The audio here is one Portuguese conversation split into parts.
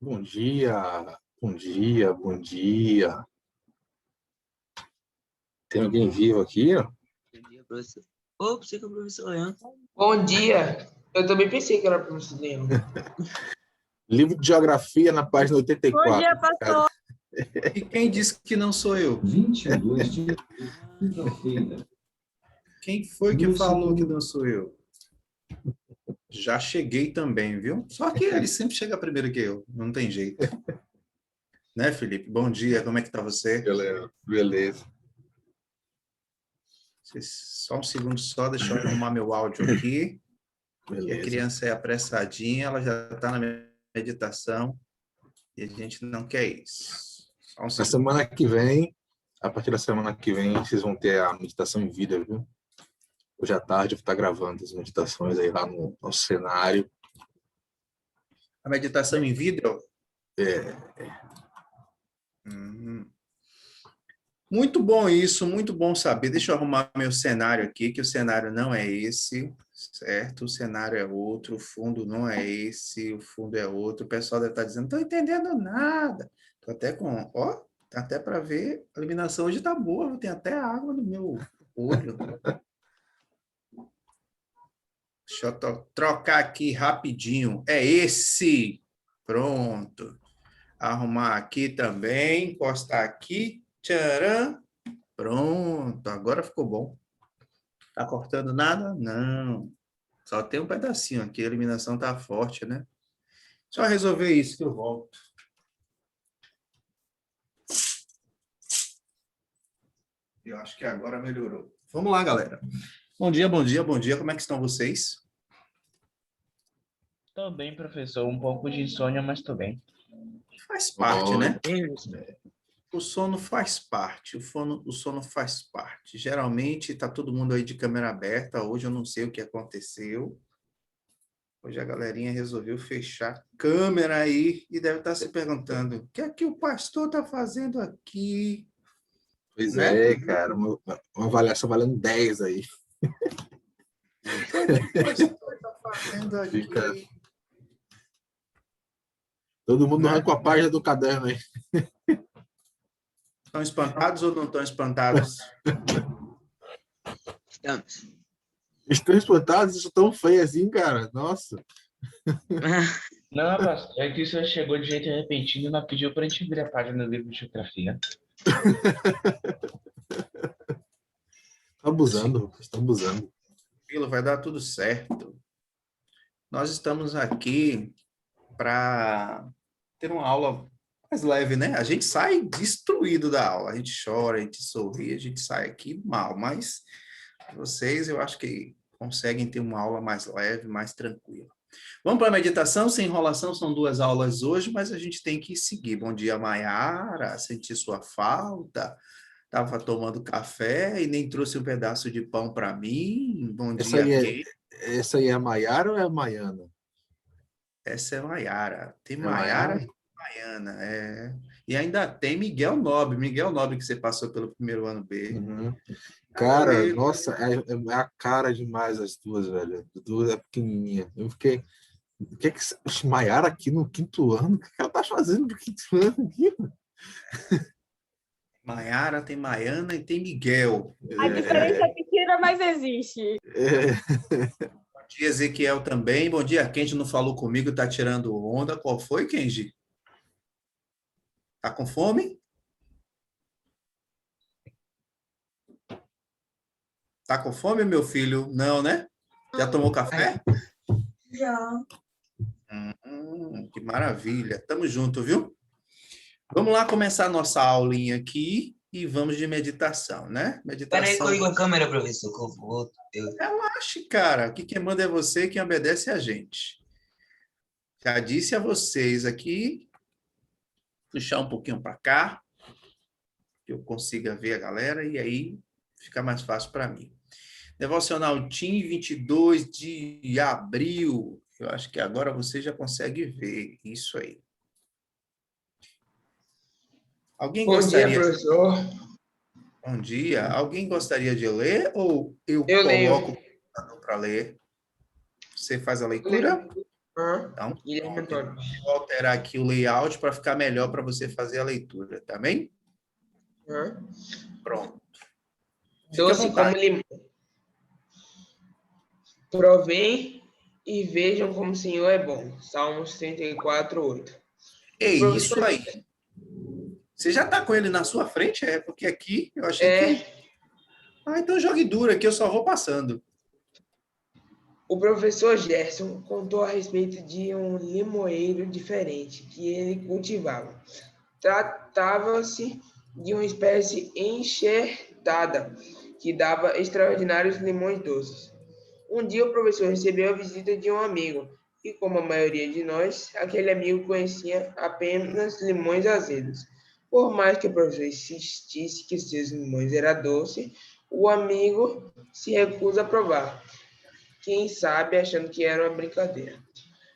Bom dia, bom dia, bom dia. Tem alguém vivo aqui? Ó? Bom dia, professor. Ô, pensei que é o professor Leandro. Bom dia. Eu também pensei que era para você Leandro. Livro de Geografia na página 84. Bom dia, pastor. E quem disse que não sou eu? 22 de quinta-feira. Quem foi que falou que não sou eu? Já cheguei também, viu? Só que ele sempre chega primeiro que eu, não tem jeito. Né, Felipe? Bom dia, como é que tá você? Beleza. Só um segundo só, deixa eu arrumar meu áudio aqui. E a criança é apressadinha, ela já está na meditação e a gente não quer isso. Só um Na segundo. semana que vem, a partir da semana que vem, vocês vão ter a meditação em vida, viu? Hoje à tarde eu vou estar gravando as meditações aí lá no cenário. A meditação em vídeo? É. Muito bom isso, muito bom saber. Deixa eu arrumar meu cenário aqui, que o cenário não é esse, certo? O cenário é outro, o fundo não é esse, o fundo é outro. O pessoal deve estar dizendo, não estou entendendo nada. Estou até com, ó, tá até para ver, a iluminação hoje está boa, tem até água no meu olho. Deixa eu trocar aqui rapidinho. É esse. Pronto. Arrumar aqui também, encostar aqui. Tcharam! Pronto, agora ficou bom. Tá cortando nada? Não. Só tem um pedacinho aqui, a iluminação tá forte, né? Só resolver isso que eu volto. Eu acho que agora melhorou. Vamos lá, galera. Bom dia, bom dia, bom dia. Como é que estão vocês? Tô bem, professor. Um pouco de insônia, mas tô bem. Faz parte, né? É, O sono faz parte, o sono faz parte. Geralmente está todo mundo aí de câmera aberta. Hoje eu não sei o que aconteceu. Hoje a galerinha resolveu fechar a câmera aí e deve estar se perguntando: o que é que o pastor está fazendo aqui? Pois Né? é, cara, uma avaliação valendo 10 aí. O que é que o pastor está fazendo aqui? Fica... Todo mundo Né? arranca a página do caderno aí. Estão espantados ou não estão espantados? estamos. Estão espantados, isso tão feio assim, cara. Nossa. Não, pastor, é que o senhor chegou de jeito repentino e não pediu pra gente abrir a página do livro de geografia. Tá abusando, estão abusando. Vai dar tudo certo. Nós estamos aqui para ter uma aula mais leve, né? A gente sai destruído da aula, a gente chora, a gente sorri, a gente sai aqui mal, mas vocês, eu acho que conseguem ter uma aula mais leve, mais tranquila. Vamos para a meditação, sem enrolação, são 2 aulas hoje, mas a gente tem que seguir. Bom dia, Maiara, senti sua falta, estava tomando café e nem trouxe um pedaço de pão para mim. Bom dia, Kate. Essa aí é a Maiara ou é a Maiana? Essa é Maiara. Tem É Maiara Maiara? e Maiana, é. E ainda tem Miguel Nobre que você passou pelo primeiro ano B. Uhum. Cara, nossa, é a cara demais as duas, velho. As duas é pequenininha. Eu fiquei... O que é que Maiara aqui no 5º ano? O que ela tá fazendo no 5º ano aqui? Maiara, tem Maiana e tem Miguel. A diferença é pequena, mas existe. Bom dia, Ezequiel também. Bom dia, Kenji não falou comigo, tá tirando onda. Qual foi, Kenji? Tá com fome? Tá com fome, meu filho? Não, né? Já tomou café? Já. Que maravilha. Tamo junto, viu? Vamos lá começar a nossa aulinha aqui e vamos de meditação, né? Meditação. Peraí, comigo a câmera, professor. Relaxe, cara. Que quem manda é você, quem obedece é a gente. Já disse a vocês aqui, puxar um pouquinho para cá, que eu consiga ver a galera, e aí fica mais fácil para mim. Devocional Team, 22 de abril. Eu acho que agora você já consegue ver isso aí. Alguém gostaria... Bom dia, professor. Bom dia. Alguém gostaria de ler ou eu leio. coloco para ler? Você faz a leitura? Então, Guilherme Antônio. vou alterar aqui o layout para ficar melhor para você fazer a leitura, tá bem? Pronto. Fique à Doce vontade. como limão. Provem e vejam como o Senhor é bom. Salmos 34, 8. É isso aí. Você já está com ele na sua frente? É, porque aqui eu achei que... Ah, então jogue duro aqui, eu só vou passando. O professor Gerson contou a respeito de um limoeiro diferente que ele cultivava. Tratava-se de uma espécie enxertada que dava extraordinários limões doces. Um dia o professor recebeu a visita de um amigo e, como a maioria de nós, aquele amigo conhecia apenas limões azedos. Por mais que o professor insistisse que seus limões eram doces, o amigo se recusa a provar. Quem sabe achando que era uma brincadeira.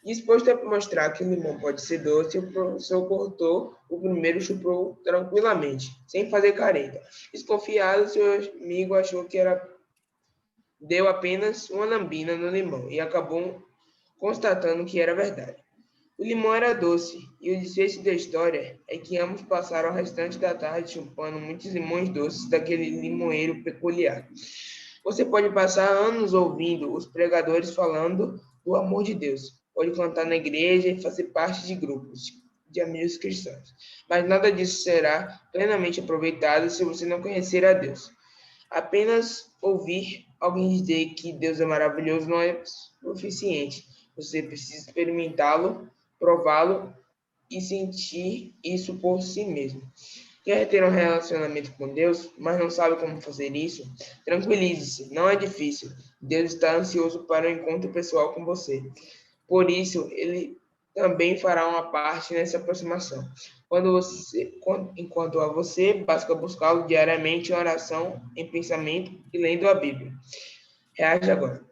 Disposto a mostrar que o limão pode ser doce, o professor cortou o primeiro e chupou tranquilamente, sem fazer careta. Desconfiado, seu amigo achou que deu apenas uma lambida no limão e acabou constatando que era verdade. O limão era doce, e o desfecho da história é que ambos passaram o restante da tarde chupando muitos limões doces daquele limoeiro peculiar. Você pode passar anos ouvindo os pregadores falando do amor de Deus. Pode cantar na igreja e fazer parte de grupos de amigos cristãos. Mas nada disso será plenamente aproveitado se você não conhecer a Deus. Apenas ouvir alguém dizer que Deus é maravilhoso não é suficiente. Você precisa experimentá-lo, prová-lo e sentir isso por si mesmo. Quer ter um relacionamento com Deus, mas não sabe como fazer isso? Tranquilize-se, não é difícil. Deus está ansioso para um encontro pessoal com você. Por isso, Ele também fará uma parte nessa aproximação. Enquanto a você, basta buscá-lo diariamente em oração, em pensamento e lendo a Bíblia. Reage agora.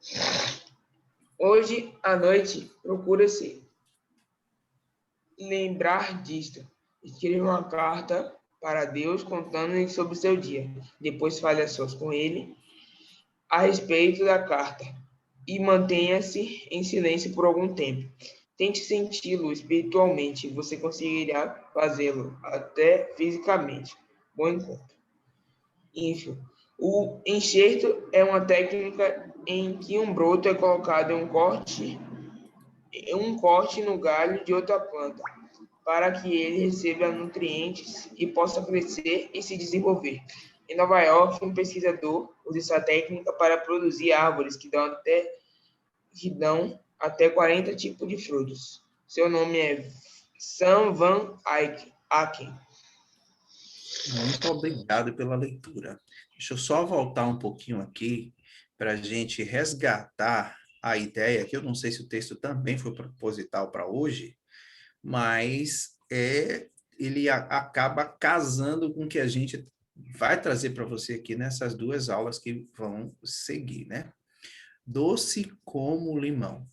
Hoje à noite, procura-se lembrar disto. Escreva uma carta para Deus contando-lhe sobre o seu dia. Depois fale a sós com ele a respeito da carta e mantenha-se em silêncio por algum tempo. Tente senti-lo espiritualmente. Você conseguirá fazê-lo até fisicamente. Bom encontro. Enfim, o enxerto é uma técnica em que um broto é colocado em um corte no galho de outra planta, para que ele receba nutrientes e possa crescer e se desenvolver. Em Nova York, um pesquisador usa essa técnica para produzir árvores que dão até 40 tipos de frutos. Seu nome é Sam Van Aken. Muito obrigado pela leitura. Deixa eu só voltar um pouquinho aqui para a gente resgatar a ideia, que eu não sei se o texto também foi proposital para hoje, mas ele acaba casando com o que a gente vai trazer para você aqui nessas duas aulas que vão seguir, né? Doce como limão.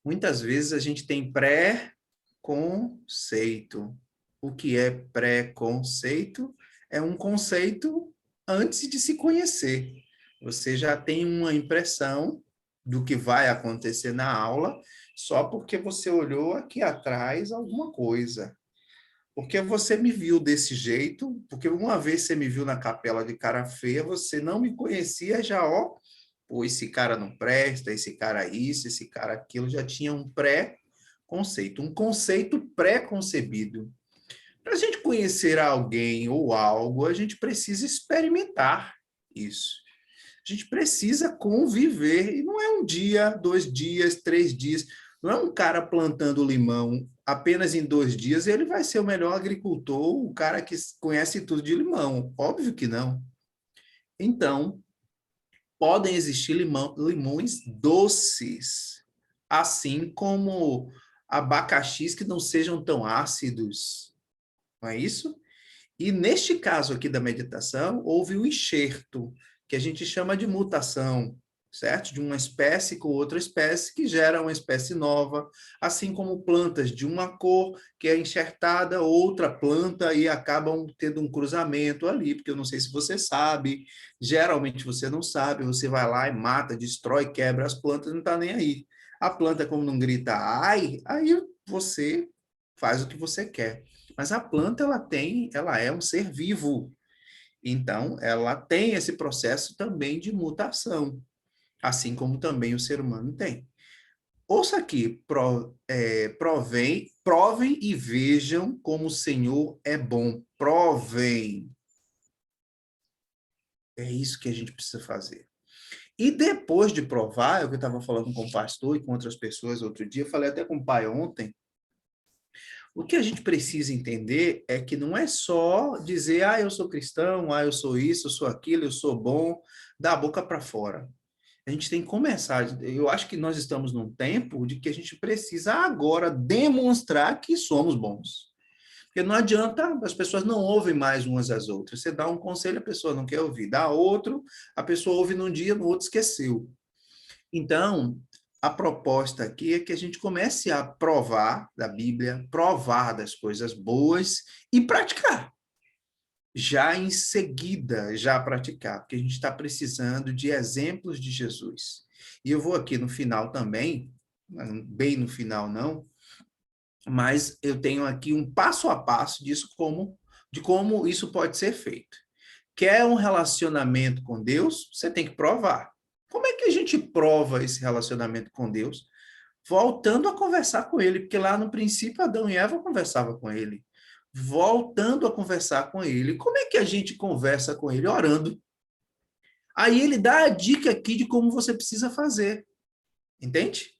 Muitas vezes a gente tem pré-conceito. O que é pré-conceito? É um conceito antes de se conhecer. Você já tem uma impressão do que vai acontecer na aula só porque você olhou aqui atrás alguma coisa. Porque você me viu desse jeito, porque uma vez você me viu na capela de cara feia, você não me conhecia já, pô, esse cara não presta, esse cara isso, esse cara aquilo, já tinha um pré-conceito, um conceito pré-concebido. Para a gente conhecer alguém ou algo, a gente precisa experimentar isso. A gente precisa conviver, e não é um dia, 2 dias, 3 dias, não é um cara plantando limão apenas em 2 dias, ele vai ser o melhor agricultor, o cara que conhece tudo de limão. Óbvio que não. Então, podem existir limões doces, assim como abacaxis que não sejam tão ácidos. Não é isso? E neste caso aqui da meditação, houve o enxerto, que a gente chama de mutação, certo? De uma espécie com outra espécie, que gera uma espécie nova, assim como plantas de uma cor que é enxertada, outra planta, e acabam tendo um cruzamento ali, porque eu não sei se você sabe, geralmente você não sabe, você vai lá e mata, destrói, quebra as plantas, não está nem aí. A planta, como não grita ai, aí você faz o que você quer. Mas a planta, ela é um ser vivo. Então, ela tem esse processo também de mutação, assim como também o ser humano tem. Ouça aqui, provem e vejam como o Senhor é bom. Provem. É isso que a gente precisa fazer. E depois de provar, eu estava falando com o pastor e com outras pessoas outro dia, falei até com o pai ontem, o que a gente precisa entender é que não é só dizer, eu sou cristão, eu sou isso, eu sou aquilo, eu sou bom, da boca para fora. A gente tem que começar. Eu acho que nós estamos num tempo de que a gente precisa agora demonstrar que somos bons. Porque não adianta, as pessoas não ouvem mais umas às outras. Você dá um conselho, a pessoa não quer ouvir. Dá outro, a pessoa ouve num dia, no outro esqueceu. Então, a proposta aqui é que a gente comece a provar da Bíblia, provar das coisas boas e praticar. Já em seguida, já praticar, porque a gente está precisando de exemplos de Jesus. E eu vou aqui no final também, bem no final não, mas eu tenho aqui um passo a passo de como isso pode ser feito. Quer um relacionamento com Deus? Você tem que provar. Como é que a gente prova esse relacionamento com Deus? Voltando a conversar com ele, porque lá no princípio Adão e Eva conversavam com ele. Voltando a conversar com ele. Como é que a gente conversa com ele? Orando. Aí ele dá a dica aqui de como você precisa fazer. Entende?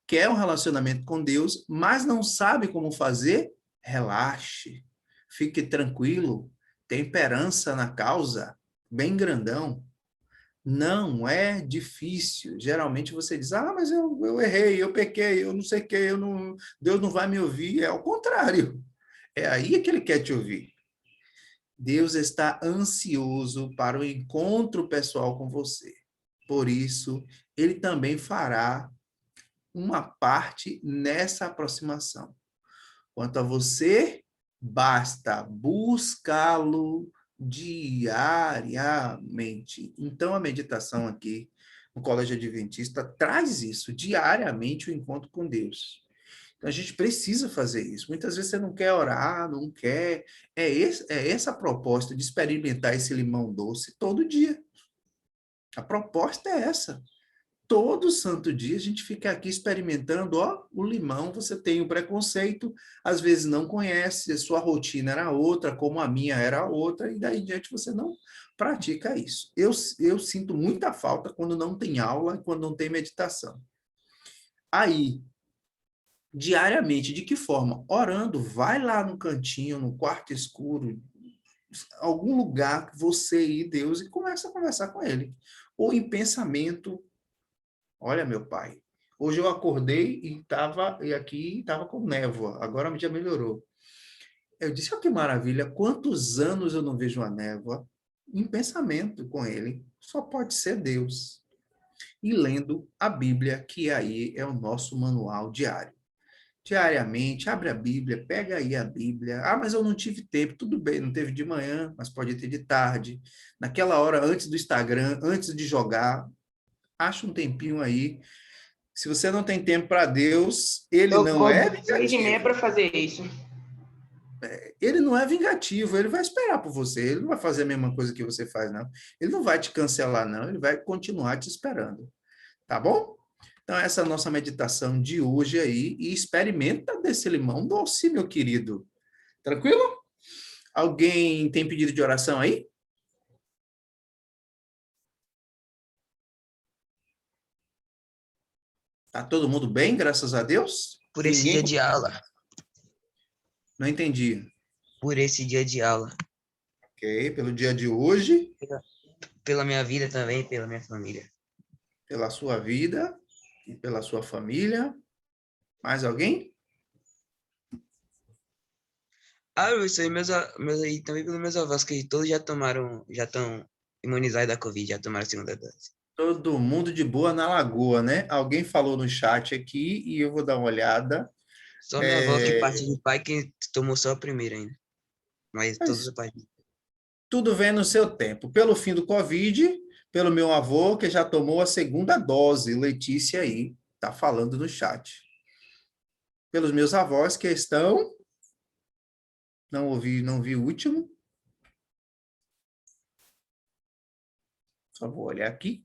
Quer um relacionamento com Deus, mas não sabe como fazer? Relaxe. Fique tranquilo. Temperança na causa. Bem grandão. Não é difícil. Geralmente você diz, mas eu errei, eu pequei, eu não sei o quê, Deus não vai me ouvir. É ao contrário. É aí que ele quer te ouvir. Deus está ansioso para o encontro pessoal com você. Por isso, ele também fará uma parte nessa aproximação. Quanto a você, basta buscá-lo diariamente. Então, a meditação aqui no Colégio Adventista traz isso, diariamente o encontro com Deus. Então, a gente precisa fazer isso. Muitas vezes você não quer orar, não quer. É essa a proposta de experimentar esse limão doce todo dia. A proposta é essa. Todo santo dia a gente fica aqui experimentando, o limão, você tem o preconceito, às vezes não conhece, a sua rotina era outra, como a minha era outra, e daí em diante você não pratica isso. Eu sinto muita falta quando não tem aula, quando não tem meditação. Aí, diariamente, de que forma? Orando, vai lá no cantinho, no quarto escuro, algum lugar que você e Deus, e começa a conversar com ele. Ou em pensamento. Olha, meu pai, hoje eu acordei e aqui estava com névoa, agora já melhorou. Eu disse, que maravilha, quantos anos eu não vejo uma névoa? Em pensamento com ele, só pode ser Deus. E lendo a Bíblia, que aí é o nosso manual diário. Diariamente, abre a Bíblia, pega aí a Bíblia. Mas eu não tive tempo. Tudo bem, não teve de manhã, mas pode ter de tarde. Naquela hora, antes do Instagram, antes de jogar, acha um tempinho aí. Se você não tem tempo para Deus, ele não é vingativo. 6h30 para fazer isso. Ele não é vingativo, ele vai esperar por você. Ele não vai fazer a mesma coisa que você faz, não. Ele não vai te cancelar, não. Ele vai continuar te esperando. Tá bom? Então, essa é a nossa meditação de hoje aí. E experimenta desse limão doce, meu querido. Tranquilo? Alguém tem pedido de oração aí? Tá todo mundo bem, graças a Deus? Por esse dia de aula. Não entendi. Por esse dia de aula. Ok, pelo dia de hoje. Pela minha vida também, pela minha família. Pela sua vida e pela sua família. Mais alguém? Professor, e também pelos meus avós, que todos já estão imunizados da Covid, já tomaram a segunda dose. Todo mundo de boa na lagoa, né? Alguém falou no chat aqui e eu vou dar uma olhada. Só minha avó, que parte de pai, que tomou só a primeira ainda. Mas todos os pais. Tudo vem no seu tempo. Pelo fim do Covid, pelo meu avô, que já tomou a segunda dose, Letícia aí. está falando no chat. Pelos meus avós que estão... Não vi o último. Só vou olhar aqui.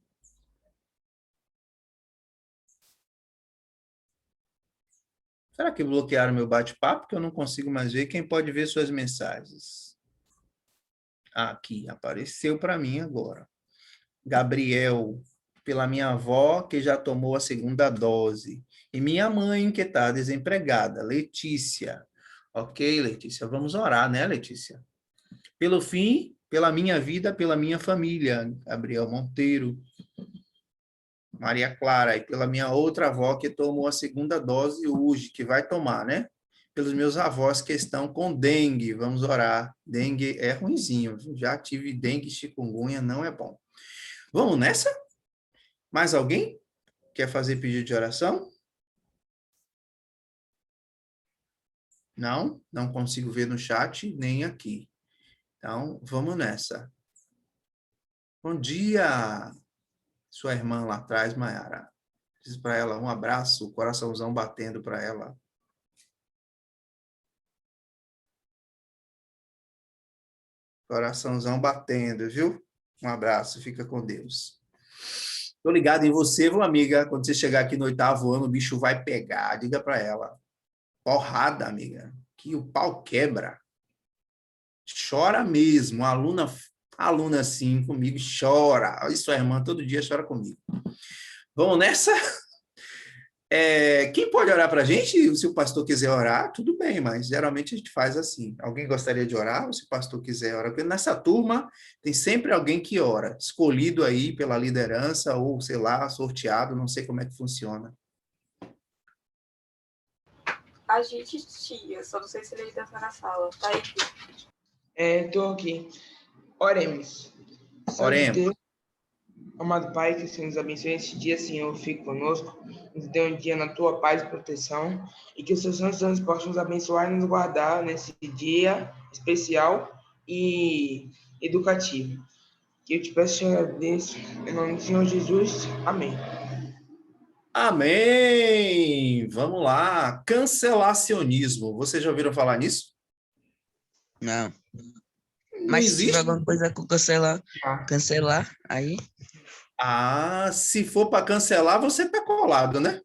Será que bloquearam meu bate-papo? Que eu não consigo mais ver. Quem pode ver suas mensagens? Aqui, apareceu para mim agora. Gabriel, pela minha avó, que já tomou a segunda dose. E minha mãe, que está desempregada. Letícia. Ok, Letícia, vamos orar, né, Letícia? Pelo fim, pela minha vida, pela minha família. Gabriel Monteiro. Maria Clara, e pela minha outra avó que tomou a segunda dose hoje, que vai tomar, né? Pelos meus avós que estão com dengue, vamos orar. Dengue é ruinzinho, já tive dengue, chikungunya, não é bom. Vamos nessa? Mais alguém quer fazer pedido de oração? Não? Não consigo ver no chat, nem aqui. Então, vamos nessa. Bom dia! Sua irmã lá atrás, Mayara. Diz para ela um abraço, coraçãozão batendo para ela. Coraçãozão batendo, viu? Um abraço, fica com Deus. Tô ligado em você, viu, amiga? Quando você chegar aqui no 8º ano, o bicho vai pegar. Diga para ela. Porrada, amiga. Que o pau quebra. Chora mesmo. Aluna assim, comigo, chora. E sua irmã todo dia chora comigo. Vamos nessa? Quem pode orar para a gente? Se o pastor quiser orar, tudo bem, mas geralmente a gente faz assim. Alguém gostaria de orar? Ou se o pastor quiser orar? Porque nessa turma tem sempre alguém que ora, escolhido aí pela liderança ou, sei lá, sorteado, não sei como é que funciona. A gente tinha, só não sei se ele ainda tá na sala. Tá aí. Estou aqui. Oremos. Oremos. Deus, amado Pai, que o Senhor nos abençoe esse dia, Senhor, fique conosco, nos dê um dia na Tua paz e proteção, e que os Seus santos anjos possam nos abençoar e nos guardar nesse dia especial e educativo. Que eu te peço, Senhor, agradeço, em nome do Senhor Jesus. Amém. Amém! Vamos lá. Cancelacionismo. Vocês já ouviram falar nisso? Não. Não Mas se tiver existe? alguma coisa com cancelar, aí... Se for para cancelar, você tá colado, né?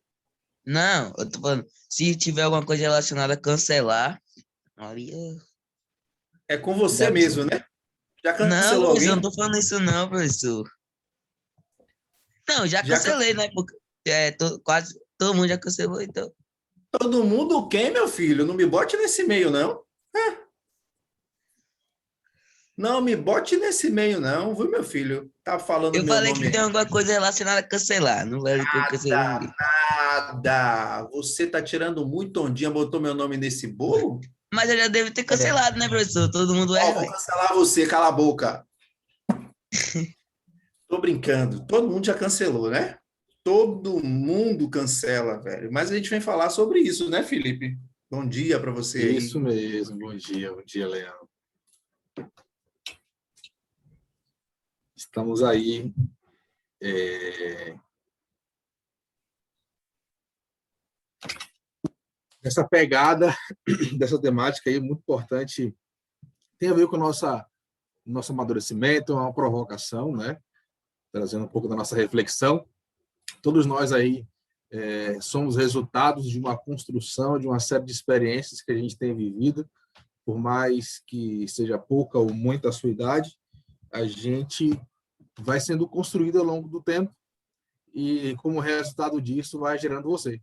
Não, eu tô falando, se tiver alguma coisa relacionada a cancelar, aí É com você deve mesmo, ser. né? Já Não, cancelou professor, eu alguém? não tô falando isso não, professor. Não, já Já cancelei, né? Porque quase todo mundo já cancelou, então. Todo mundo quem, meu filho? Não me bote nesse meio, não. Não me bote nesse meio, não, viu, meu filho? Tá falando Eu meu falei nome que tem aí. alguma coisa relacionada a cancelar, não falei que eu cancelei ninguém. Nada. Você tá tirando muito ondinha, botou meu nome nesse bolo? Mas eu já devo ter cancelado, né, professor? Todo mundo Ó, erra, vou velho. cancelar você, cala a boca. Tô brincando. Todo mundo já cancelou, né? Todo mundo cancela, velho. Mas a gente vem falar sobre isso, né, Felipe? Bom dia para você aí. Isso mesmo. Bom dia, Leão. Estamos aí nessa pegada dessa temática aí muito importante. Tem a ver com o nosso amadurecimento, é uma provocação, né? Trazendo um pouco da nossa reflexão. Todos nós aí somos resultados de uma construção, de uma série de experiências que a gente tem vivido, por mais que seja pouca ou muita a sua idade, a gente vai sendo construído ao longo do tempo e, como resultado disso, vai gerando você.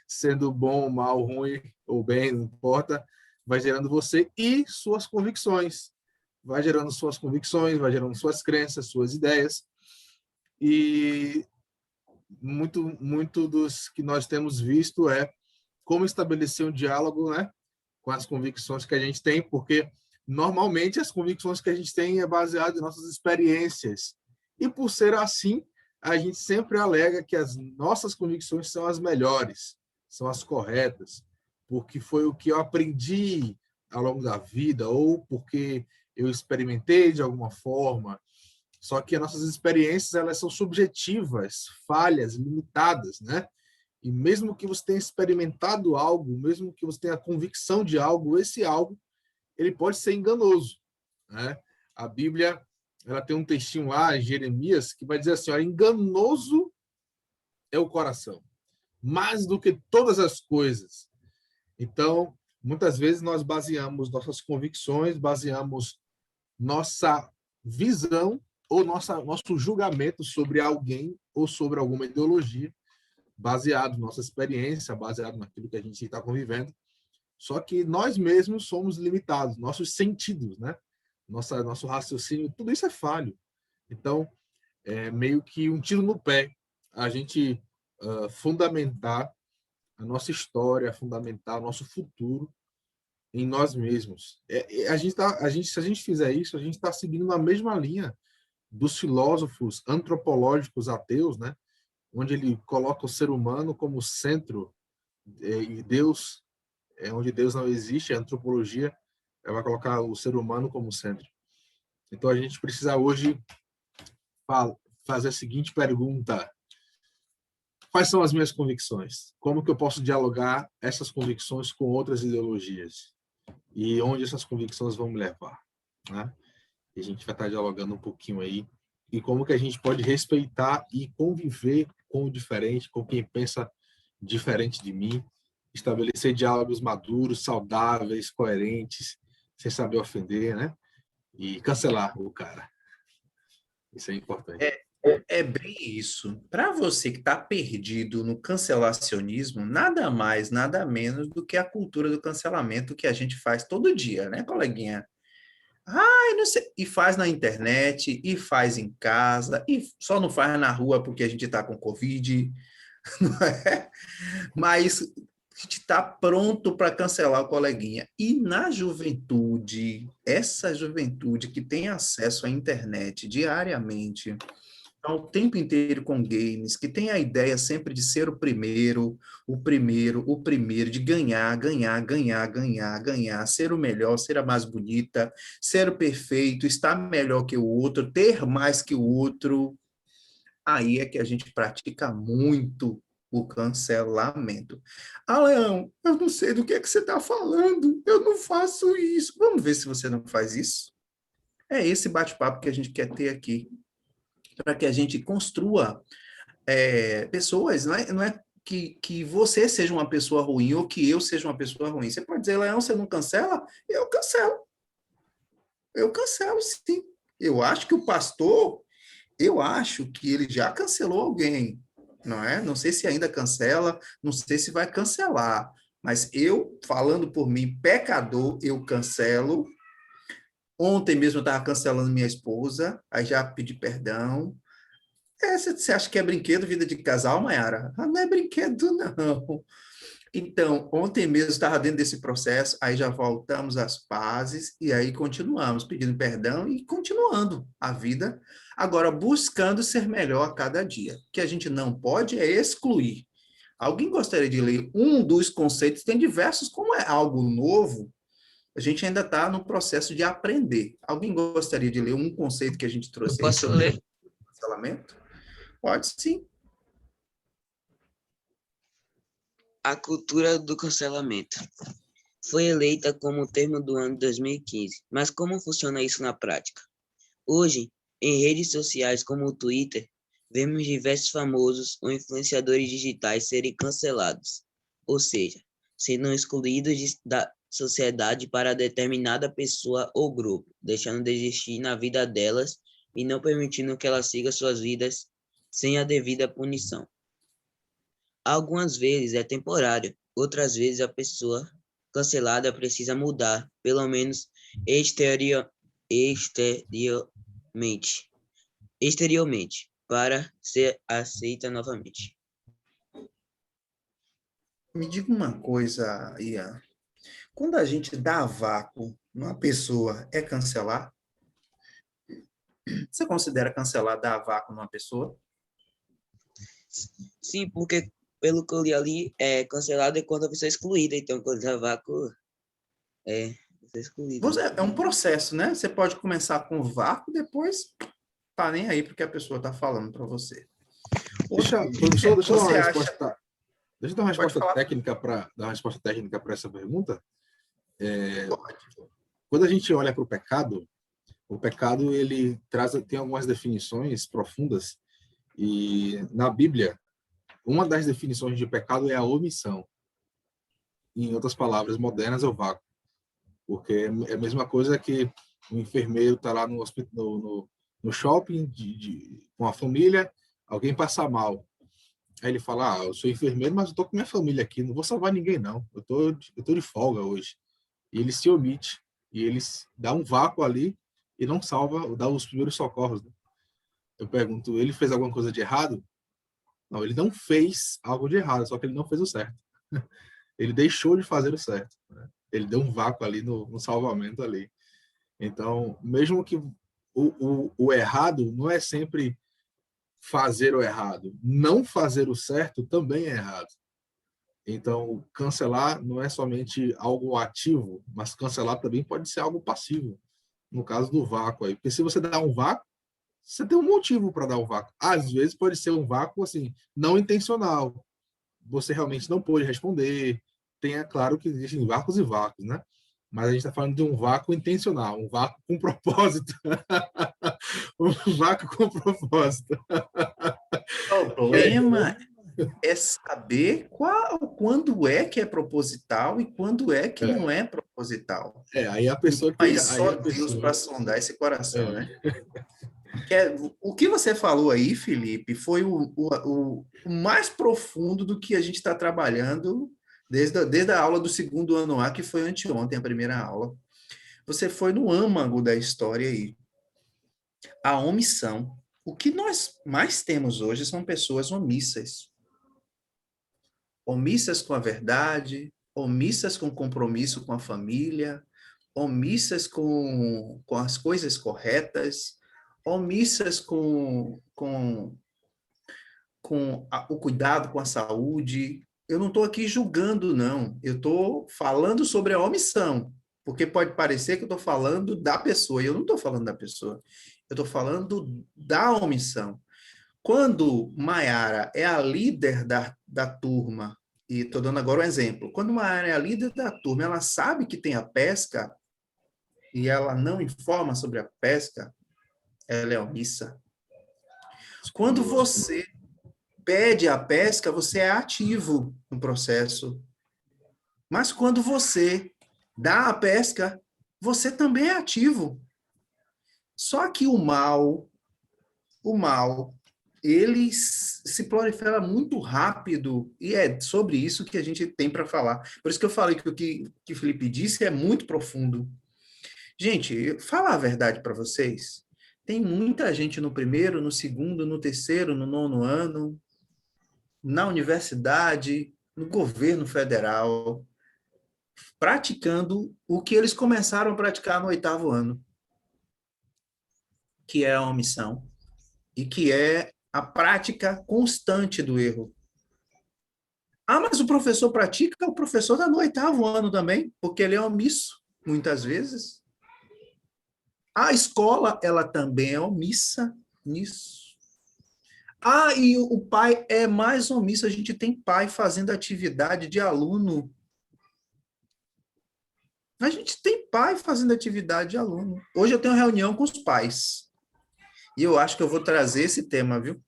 Sendo bom, mal, ruim ou bem, não importa, vai gerando você e suas convicções. Vai gerando suas convicções, vai gerando suas crenças, suas ideias. E muito dos que nós temos visto é como estabelecer um diálogo, né, com as convicções que a gente tem, porque normalmente as convicções que a gente tem é baseado em nossas experiências. E por ser assim, a gente sempre alega que as nossas convicções são as melhores, são as corretas, porque foi o que eu aprendi ao longo da vida ou porque eu experimentei de alguma forma. Só que as nossas experiências, elas são subjetivas, falhas, limitadas, né? E mesmo que você tenha experimentado algo, mesmo que você tenha convicção de algo, esse algo, ele pode ser enganoso, né? A Bíblia, ela tem um textinho lá, em Jeremias, que vai dizer assim, ó, enganoso é o coração, mais do que todas as coisas. Então, muitas vezes nós baseamos nossas convicções, baseamos nossa visão ou nosso julgamento sobre alguém ou sobre alguma ideologia, baseado na nossa experiência, baseado naquilo que a gente está convivendo. Só que nós mesmos somos limitados, nossos sentidos, né? Nosso raciocínio, tudo isso é falho. Então, é meio que um tiro no pé a gente fundamentar a nossa história, fundamentar o nosso futuro em nós mesmos. Se a gente fizer isso, a gente está seguindo na mesma linha dos filósofos antropológicos ateus, né? Onde ele coloca o ser humano como centro e Deus, onde Deus não existe, a antropologia vai colocar o ser humano como centro. Então a gente precisa hoje fazer a seguinte pergunta: quais são as minhas convicções? Como que eu posso dialogar essas convicções com outras ideologias? E onde essas convicções vão me levar, né? E a gente vai estar dialogando um pouquinho aí. E como que a gente pode respeitar e conviver com o diferente, com quem pensa diferente de mim, estabelecer diálogos maduros, saudáveis, coerentes, sem saber ofender, né? E cancelar o cara. Isso é importante. É bem isso. Para você que está perdido no cancelacionismo, nada mais, nada menos do que a cultura do cancelamento que a gente faz todo dia, né, coleguinha? Ai, não sei. E faz na internet, e faz em casa, e só não faz na rua porque a gente está com Covid, não é? Mas a gente está pronto para cancelar o coleguinha. E na juventude, essa juventude que tem acesso à internet diariamente, tá o tempo inteiro com games, que tem a ideia sempre de ser o primeiro, de ganhar, ganhar, ganhar, ganhar, ganhar, ser o melhor, ser a mais bonita, ser o perfeito, estar melhor que o outro, ter mais que o outro. Aí é que a gente pratica muito o cancelamento. Ah, Leão, eu não sei do que é que você está falando, eu não faço isso. Vamos ver se você não faz isso? É esse bate-papo que a gente quer ter aqui, para que a gente construa pessoas, não é que você seja uma pessoa ruim ou que eu seja uma pessoa ruim. Você pode dizer, Leão, você não cancela? Eu cancelo. Eu cancelo, sim. Eu acho que o pastor, eu acho que ele já cancelou alguém, não é? Não sei se ainda cancela, não sei se vai cancelar, mas eu, falando por mim, pecador, eu cancelo. Ontem mesmo eu estava cancelando minha esposa, aí já pedi perdão. Você acha que é brinquedo, vida de casal, Mayara? Ah, não é brinquedo, não. Então, ontem mesmo estava dentro desse processo, aí já voltamos às pazes, e aí continuamos pedindo perdão e continuando a vida, agora buscando ser melhor a cada dia. O que a gente não pode é excluir. Alguém gostaria de ler um dos conceitos? Tem diversos, como é algo novo, a gente ainda está no processo de aprender. Alguém gostaria de ler um conceito que a gente Eu trouxe aí posso sobre ler? cancelamento? Pode sim. A cultura do cancelamento. Foi eleita como termo do ano 2015, mas como funciona isso na prática? Hoje, em redes sociais como o Twitter, vemos diversos famosos ou influenciadores digitais serem cancelados, ou seja, sendo excluídos da sociedade para determinada pessoa ou grupo, deixando de existir na vida delas e não permitindo que elas sigam suas vidas sem a devida punição. Algumas vezes é temporário, outras vezes a pessoa cancelada precisa mudar, pelo menos exteriormente, para ser aceita novamente. Me diga uma coisa, Ian. Quando a gente dá vácuo numa pessoa, é cancelar? Você considera cancelar dar vácuo numa pessoa? Sim, porque pelo que eu li ali, cancelado é quando a pessoa é excluída, então quando dá vácuo é excluído. É um processo, né? Você pode começar com vácuo, depois tá nem aí porque a pessoa está falando para você. Professor, deixa eu dar uma Você acha- resposta. Deixa eu dar uma Pode resposta falar. técnica para essa pergunta. Quando a gente olha para o pecado ele tem algumas definições profundas e na Bíblia uma das definições de pecado é a omissão. Em outras palavras modernas, é o vácuo, porque é a mesma coisa que o enfermeiro está lá no hospital, no shopping com a família, alguém passa mal. Aí ele fala, eu sou enfermeiro, mas eu tô com minha família aqui, não vou salvar ninguém, não. Eu tô de folga hoje. E ele se omite, e ele dá um vácuo ali e não salva, dá os primeiros socorros. Né? Eu pergunto, ele fez alguma coisa de errado? Não, ele não fez algo de errado, só que ele não fez o certo. Ele deixou de fazer o certo. Né? Ele deu um vácuo ali no salvamento ali. Então, mesmo que o errado não é sempre fazer o errado. Não fazer o certo também é errado. Então, cancelar não é somente algo ativo, mas cancelar também pode ser algo passivo. No caso do vácuo aí. Porque se você dá um vácuo, você tem um motivo para dar um vácuo. Às vezes pode ser um vácuo assim, não intencional. Você realmente não pôde responder. Tenha claro que existem vácuos e vácuos, né? Mas a gente está falando de um vácuo intencional, um vácuo com propósito. Um vácuo com propósito. O problema é saber quando é que é proposital e quando é que não é proposital. Aí a pessoa que... Mas só aí a Deus pessoa... para sondar esse coração, né? O que você falou aí, Felipe, foi o mais profundo do que a gente está trabalhando desde a aula do segundo ano A, que foi anteontem, a primeira aula. Você foi no âmago da história aí. A omissão. O que nós mais temos hoje são pessoas omissas. Omissas com a verdade, omissas com compromisso com a família, omissas com as coisas corretas, omissas com o cuidado com a saúde. Eu não estou aqui julgando, não. Eu estou falando sobre a omissão, porque pode parecer que eu estou falando da pessoa, e eu não estou falando da pessoa. Eu estou falando da omissão. Quando Maiara é a líder da turma, e estou dando agora um exemplo, quando Maiara é a líder da turma, ela sabe que tem a pesca, e ela não informa sobre a pesca, ela é omissa. Quando você pede a pesca, você é ativo no processo. Mas quando você dá a pesca, você também é ativo. Só que o mal, ele se prolifera muito rápido, e é sobre isso que a gente tem para falar. Por isso que eu falei que o que o Felipe disse é muito profundo. Gente, falar a verdade para vocês, tem muita gente no primeiro, no segundo, no terceiro, no nono ano, na universidade, no governo federal, praticando o que eles começaram a praticar no oitavo ano, que é a omissão, e que é a prática constante do erro. Mas o professor pratica, o professor está no oitavo ano também, porque ele é omisso, muitas vezes. A escola, ela também é omissa nisso. E o pai é mais omisso. A gente tem pai fazendo atividade de aluno. A gente tem pai fazendo atividade de aluno. Hoje eu tenho reunião com os pais. E eu acho que eu vou trazer esse tema, viu,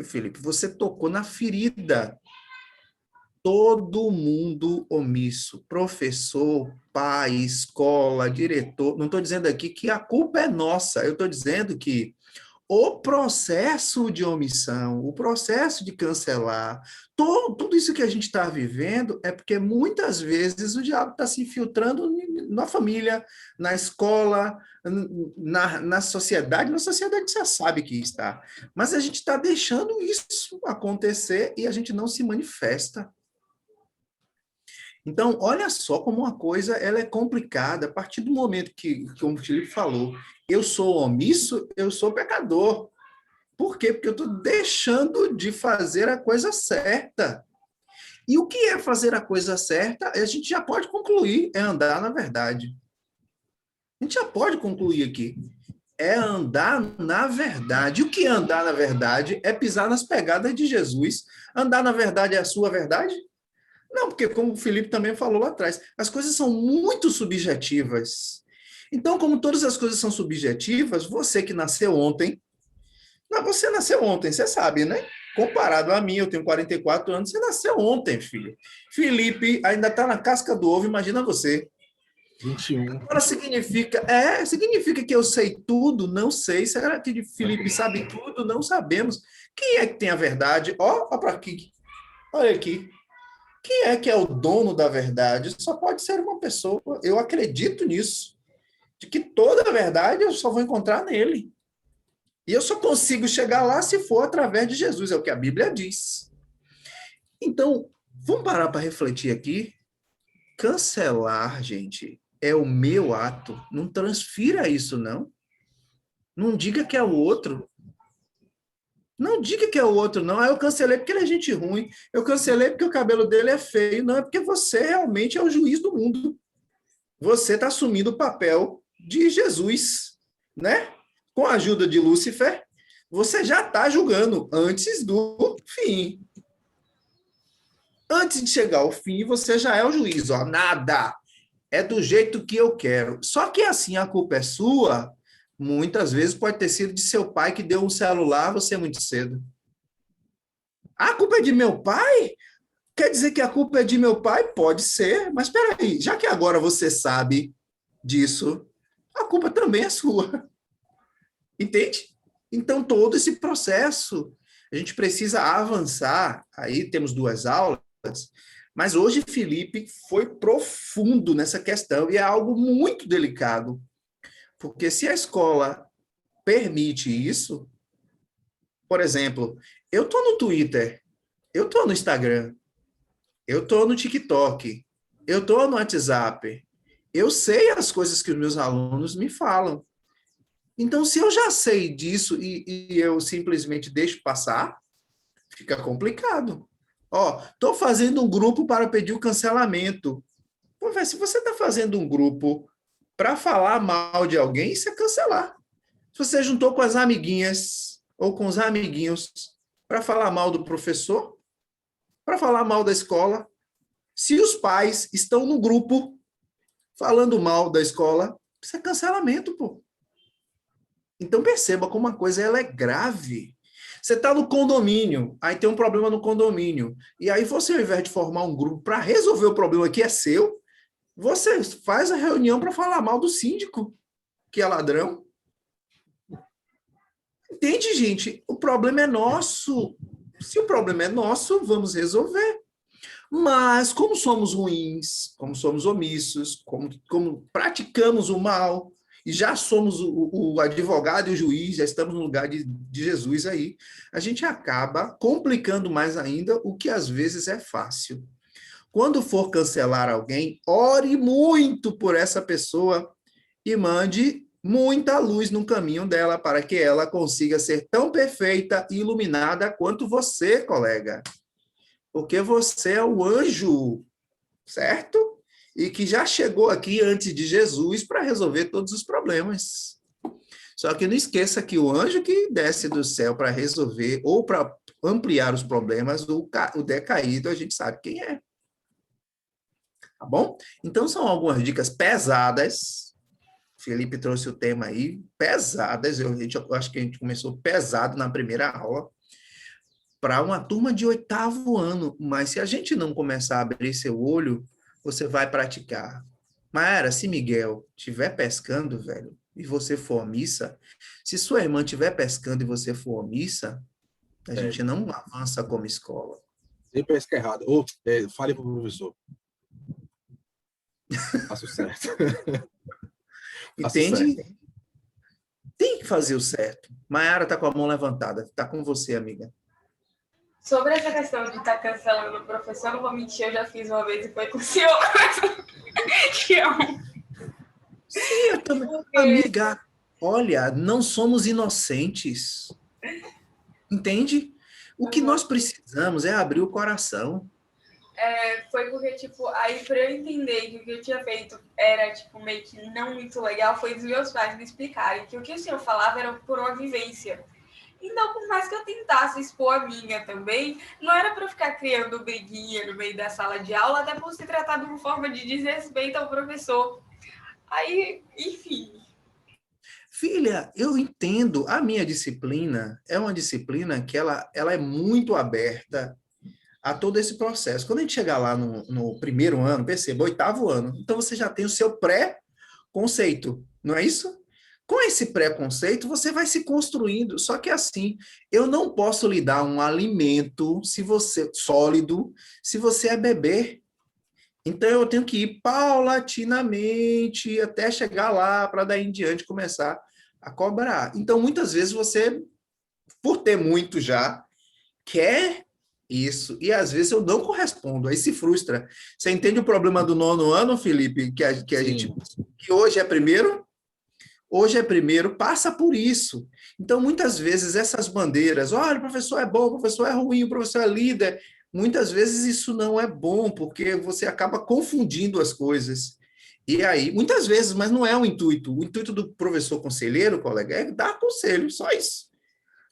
Felipe? Você tocou na ferida. Todo mundo omisso. Professor, pai, escola, diretor. Não estou dizendo aqui que a culpa é nossa. Eu estou dizendo que o processo de omissão, o processo de cancelar, tudo isso que a gente está vivendo é porque muitas vezes o diabo está se infiltrando na família, na escola, na sociedade. Na sociedade você sabe que está. Mas a gente está deixando isso acontecer e a gente não se manifesta. Então, olha só como uma coisa ela é complicada. A partir do momento que, como o Felipe falou, eu sou omisso, eu sou pecador. Por quê? Porque eu estou deixando de fazer a coisa certa. E o que é fazer a coisa certa? A gente já pode concluir, é andar na verdade. A gente já pode concluir aqui. é andar na verdade. O que é andar na verdade? É pisar nas pegadas de Jesus. Andar na verdade é a sua verdade? Não, porque como o Felipe também falou lá atrás, as coisas são muito subjetivas. Então, como todas as coisas são subjetivas, você que nasceu ontem, você nasceu ontem, você sabe, né? Comparado a mim, eu tenho 44 anos, você nasceu ontem, filho. Felipe ainda está na casca do ovo, imagina você. 21. Agora significa que eu sei tudo? Não sei. Será que Felipe sabe tudo? Não sabemos. Quem é que tem a verdade? Ó para aqui. Olha aqui. Quem é que é o dono da verdade? Só pode ser uma pessoa. Eu acredito nisso. De que toda a verdade eu só vou encontrar nele. E eu só consigo chegar lá se for através de Jesus, é o que a Bíblia diz. Então, vamos parar para refletir aqui. Cancelar, gente, é o meu ato. Não transfira isso, não. Não diga que é o outro. Não diga que é o outro, não. Ah, eu cancelei porque ele é gente ruim. Eu cancelei porque o cabelo dele é feio. Não, é porque você realmente é o juiz do mundo. Você está assumindo o papel de Jesus, né? Com a ajuda de Lúcifer, você já está julgando antes do fim. Antes de chegar ao fim, você já é o juiz. Ó, nada. É do jeito que eu quero. Só que assim, a culpa é sua. Muitas vezes pode ter sido de seu pai que deu um celular a você muito cedo. A culpa é de meu pai? Quer dizer que a culpa é de meu pai? Pode ser, mas espera aí, já que agora você sabe disso, a culpa também é sua. Entende? Então, todo esse processo, a gente precisa avançar. Aí temos 2 aulas, mas hoje Felipe foi profundo nessa questão e é algo muito delicado. Porque se a escola permite isso, por exemplo, eu estou no Twitter, eu estou no Instagram, eu estou no TikTok, eu estou no WhatsApp, eu sei as coisas que os meus alunos me falam. Então, se eu já sei disso e eu simplesmente deixo passar, fica complicado. Ó, estou fazendo um grupo para pedir o cancelamento. Pô, véio, se você está fazendo um grupo para falar mal de alguém, isso é cancelar. Se você juntou com as amiguinhas ou com os amiguinhos para falar mal do professor, para falar mal da escola, se os pais estão no grupo falando mal da escola, isso é cancelamento, pô. Então perceba como uma coisa ela é grave. Você está no condomínio, aí tem um problema no condomínio, e aí você, ao invés de formar um grupo para resolver o problema que é seu, você faz a reunião para falar mal do síndico, que é ladrão. Entende, gente? O problema é nosso. Se o problema é nosso, vamos resolver. Mas como somos ruins, como somos omissos, como praticamos o mal, e já somos o advogado e o juiz, já estamos no lugar de Jesus aí, a gente acaba complicando mais ainda o que às vezes é fácil. Quando for cancelar alguém, ore muito por essa pessoa e mande muita luz no caminho dela para que ela consiga ser tão perfeita e iluminada quanto você, colega. Porque você é o anjo, certo? E que já chegou aqui antes de Jesus para resolver todos os problemas. Só que não esqueça que o anjo que desce do céu para resolver ou para ampliar os problemas, o decaído, a gente sabe quem é. Tá bom? Então, são algumas dicas pesadas. Felipe trouxe o tema aí, pesadas. Eu acho que a gente começou pesado na primeira aula, para uma turma de 8º ano. Mas se a gente não começar a abrir seu olho, você vai praticar. Maera, se Miguel estiver pescando, velho, e você for omissa, se sua irmã estiver pescando e você for omissa, a gente não avança como escola. Tem pesca errada. Ou fale para o professor. Faço certo. Entende? Certo. Tem que fazer o certo. Maera está com a mão levantada. Está com você, amiga. Sobre essa questão de estar cancelando o professor, não vou mentir, eu já fiz uma vez e foi com o senhor. Sim, eu também. Amiga, olha, não somos inocentes. Entende? O que nós precisamos é abrir o coração. Foi porque, tipo, aí pra eu entender que o que eu tinha feito era, tipo, meio que não muito legal, foi os meus pais me explicarem que o que o senhor falava era por uma vivência. Então, por mais que eu tentasse expor a minha também, não era para ficar criando briguinha no meio da sala de aula, até por se tratar de uma forma de desrespeito ao professor. Aí, enfim. Filha, eu entendo. A minha disciplina é uma disciplina que ela é muito aberta a todo esse processo. Quando a gente chegar lá no primeiro ano, perceba, 8º ano, então você já tem o seu pré-conceito, não é isso? Com esse preconceito, você vai se construindo. Só que assim, eu não posso lhe dar um alimento sólido se você é bebê. Então eu tenho que ir paulatinamente até chegar lá para daí em diante começar a cobrar. Então muitas vezes você, por ter muito já, quer isso, e às vezes eu não correspondo, aí se frustra. Você entende o problema do 9º ano, Felipe, que a gente, que hoje é primeiro? Hoje é primeiro, passa por isso. Então, muitas vezes, essas bandeiras, olha, o professor é bom, o professor é ruim, o professor é líder, muitas vezes isso não é bom, porque você acaba confundindo as coisas. E aí, muitas vezes, mas não é o intuito. O intuito do professor conselheiro, colega, é dar conselho, só isso.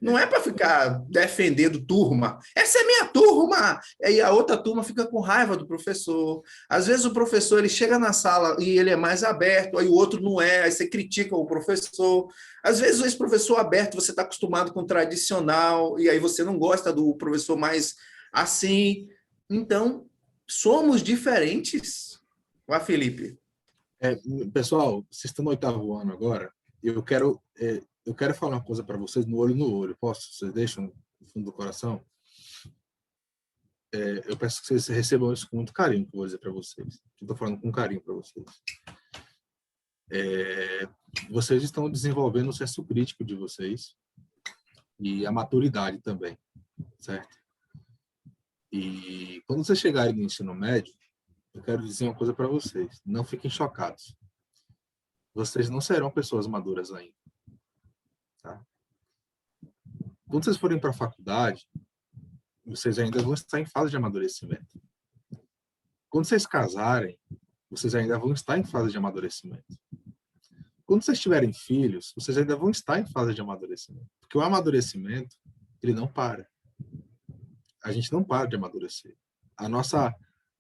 Não é para ficar defendendo turma. Essa é minha turma! E aí a outra turma fica com raiva do professor. Às vezes o professor ele chega na sala e ele é mais aberto, aí o outro não é, aí você critica o professor. Às vezes esse professor aberto, você está acostumado com o tradicional, e aí você não gosta do professor mais assim. Então, somos diferentes. Vá, Felipe. Pessoal, vocês estão no 8º ano agora, eu quero falar uma coisa para vocês no olho. Posso? Vocês deixam no fundo do coração? Eu peço que vocês recebam isso com muito carinho, que eu vou dizer para vocês. Estou falando com carinho para vocês. Vocês estão desenvolvendo o senso crítico de vocês e a maturidade também, certo? E quando vocês chegarem no ensino médio, eu quero dizer uma coisa para vocês. Não fiquem chocados. Vocês não serão pessoas maduras ainda. Tá? Quando vocês forem para a faculdade, vocês ainda vão estar em fase de amadurecimento. Quando vocês casarem, vocês ainda vão estar em fase de amadurecimento. Quando vocês tiverem filhos, vocês ainda vão estar em fase de amadurecimento. Porque o amadurecimento, ele não para. A gente não para de amadurecer.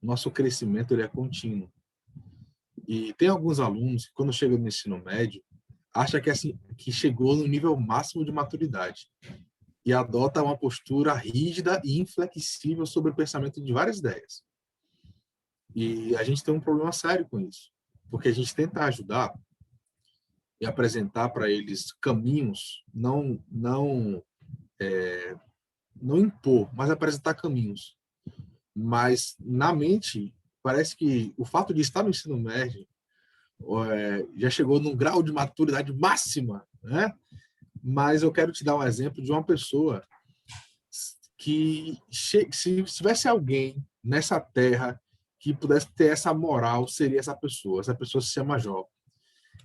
Nosso crescimento, ele é contínuo. E tem alguns alunos que, quando chegam no ensino médio, acham que, assim, que chegou no nível máximo de maturidade e adota uma postura rígida e inflexível sobre o pensamento de várias ideias. E a gente tem um problema sério com isso, porque a gente tenta ajudar e apresentar para eles caminhos, não impor, mas apresentar caminhos. Mas, na mente, parece que o fato de estar no ensino médio já chegou num grau de maturidade máxima, né? Mas eu quero te dar um exemplo de uma pessoa que, se tivesse alguém nessa terra que pudesse ter essa moral, seria essa pessoa. Essa pessoa se chama Jó.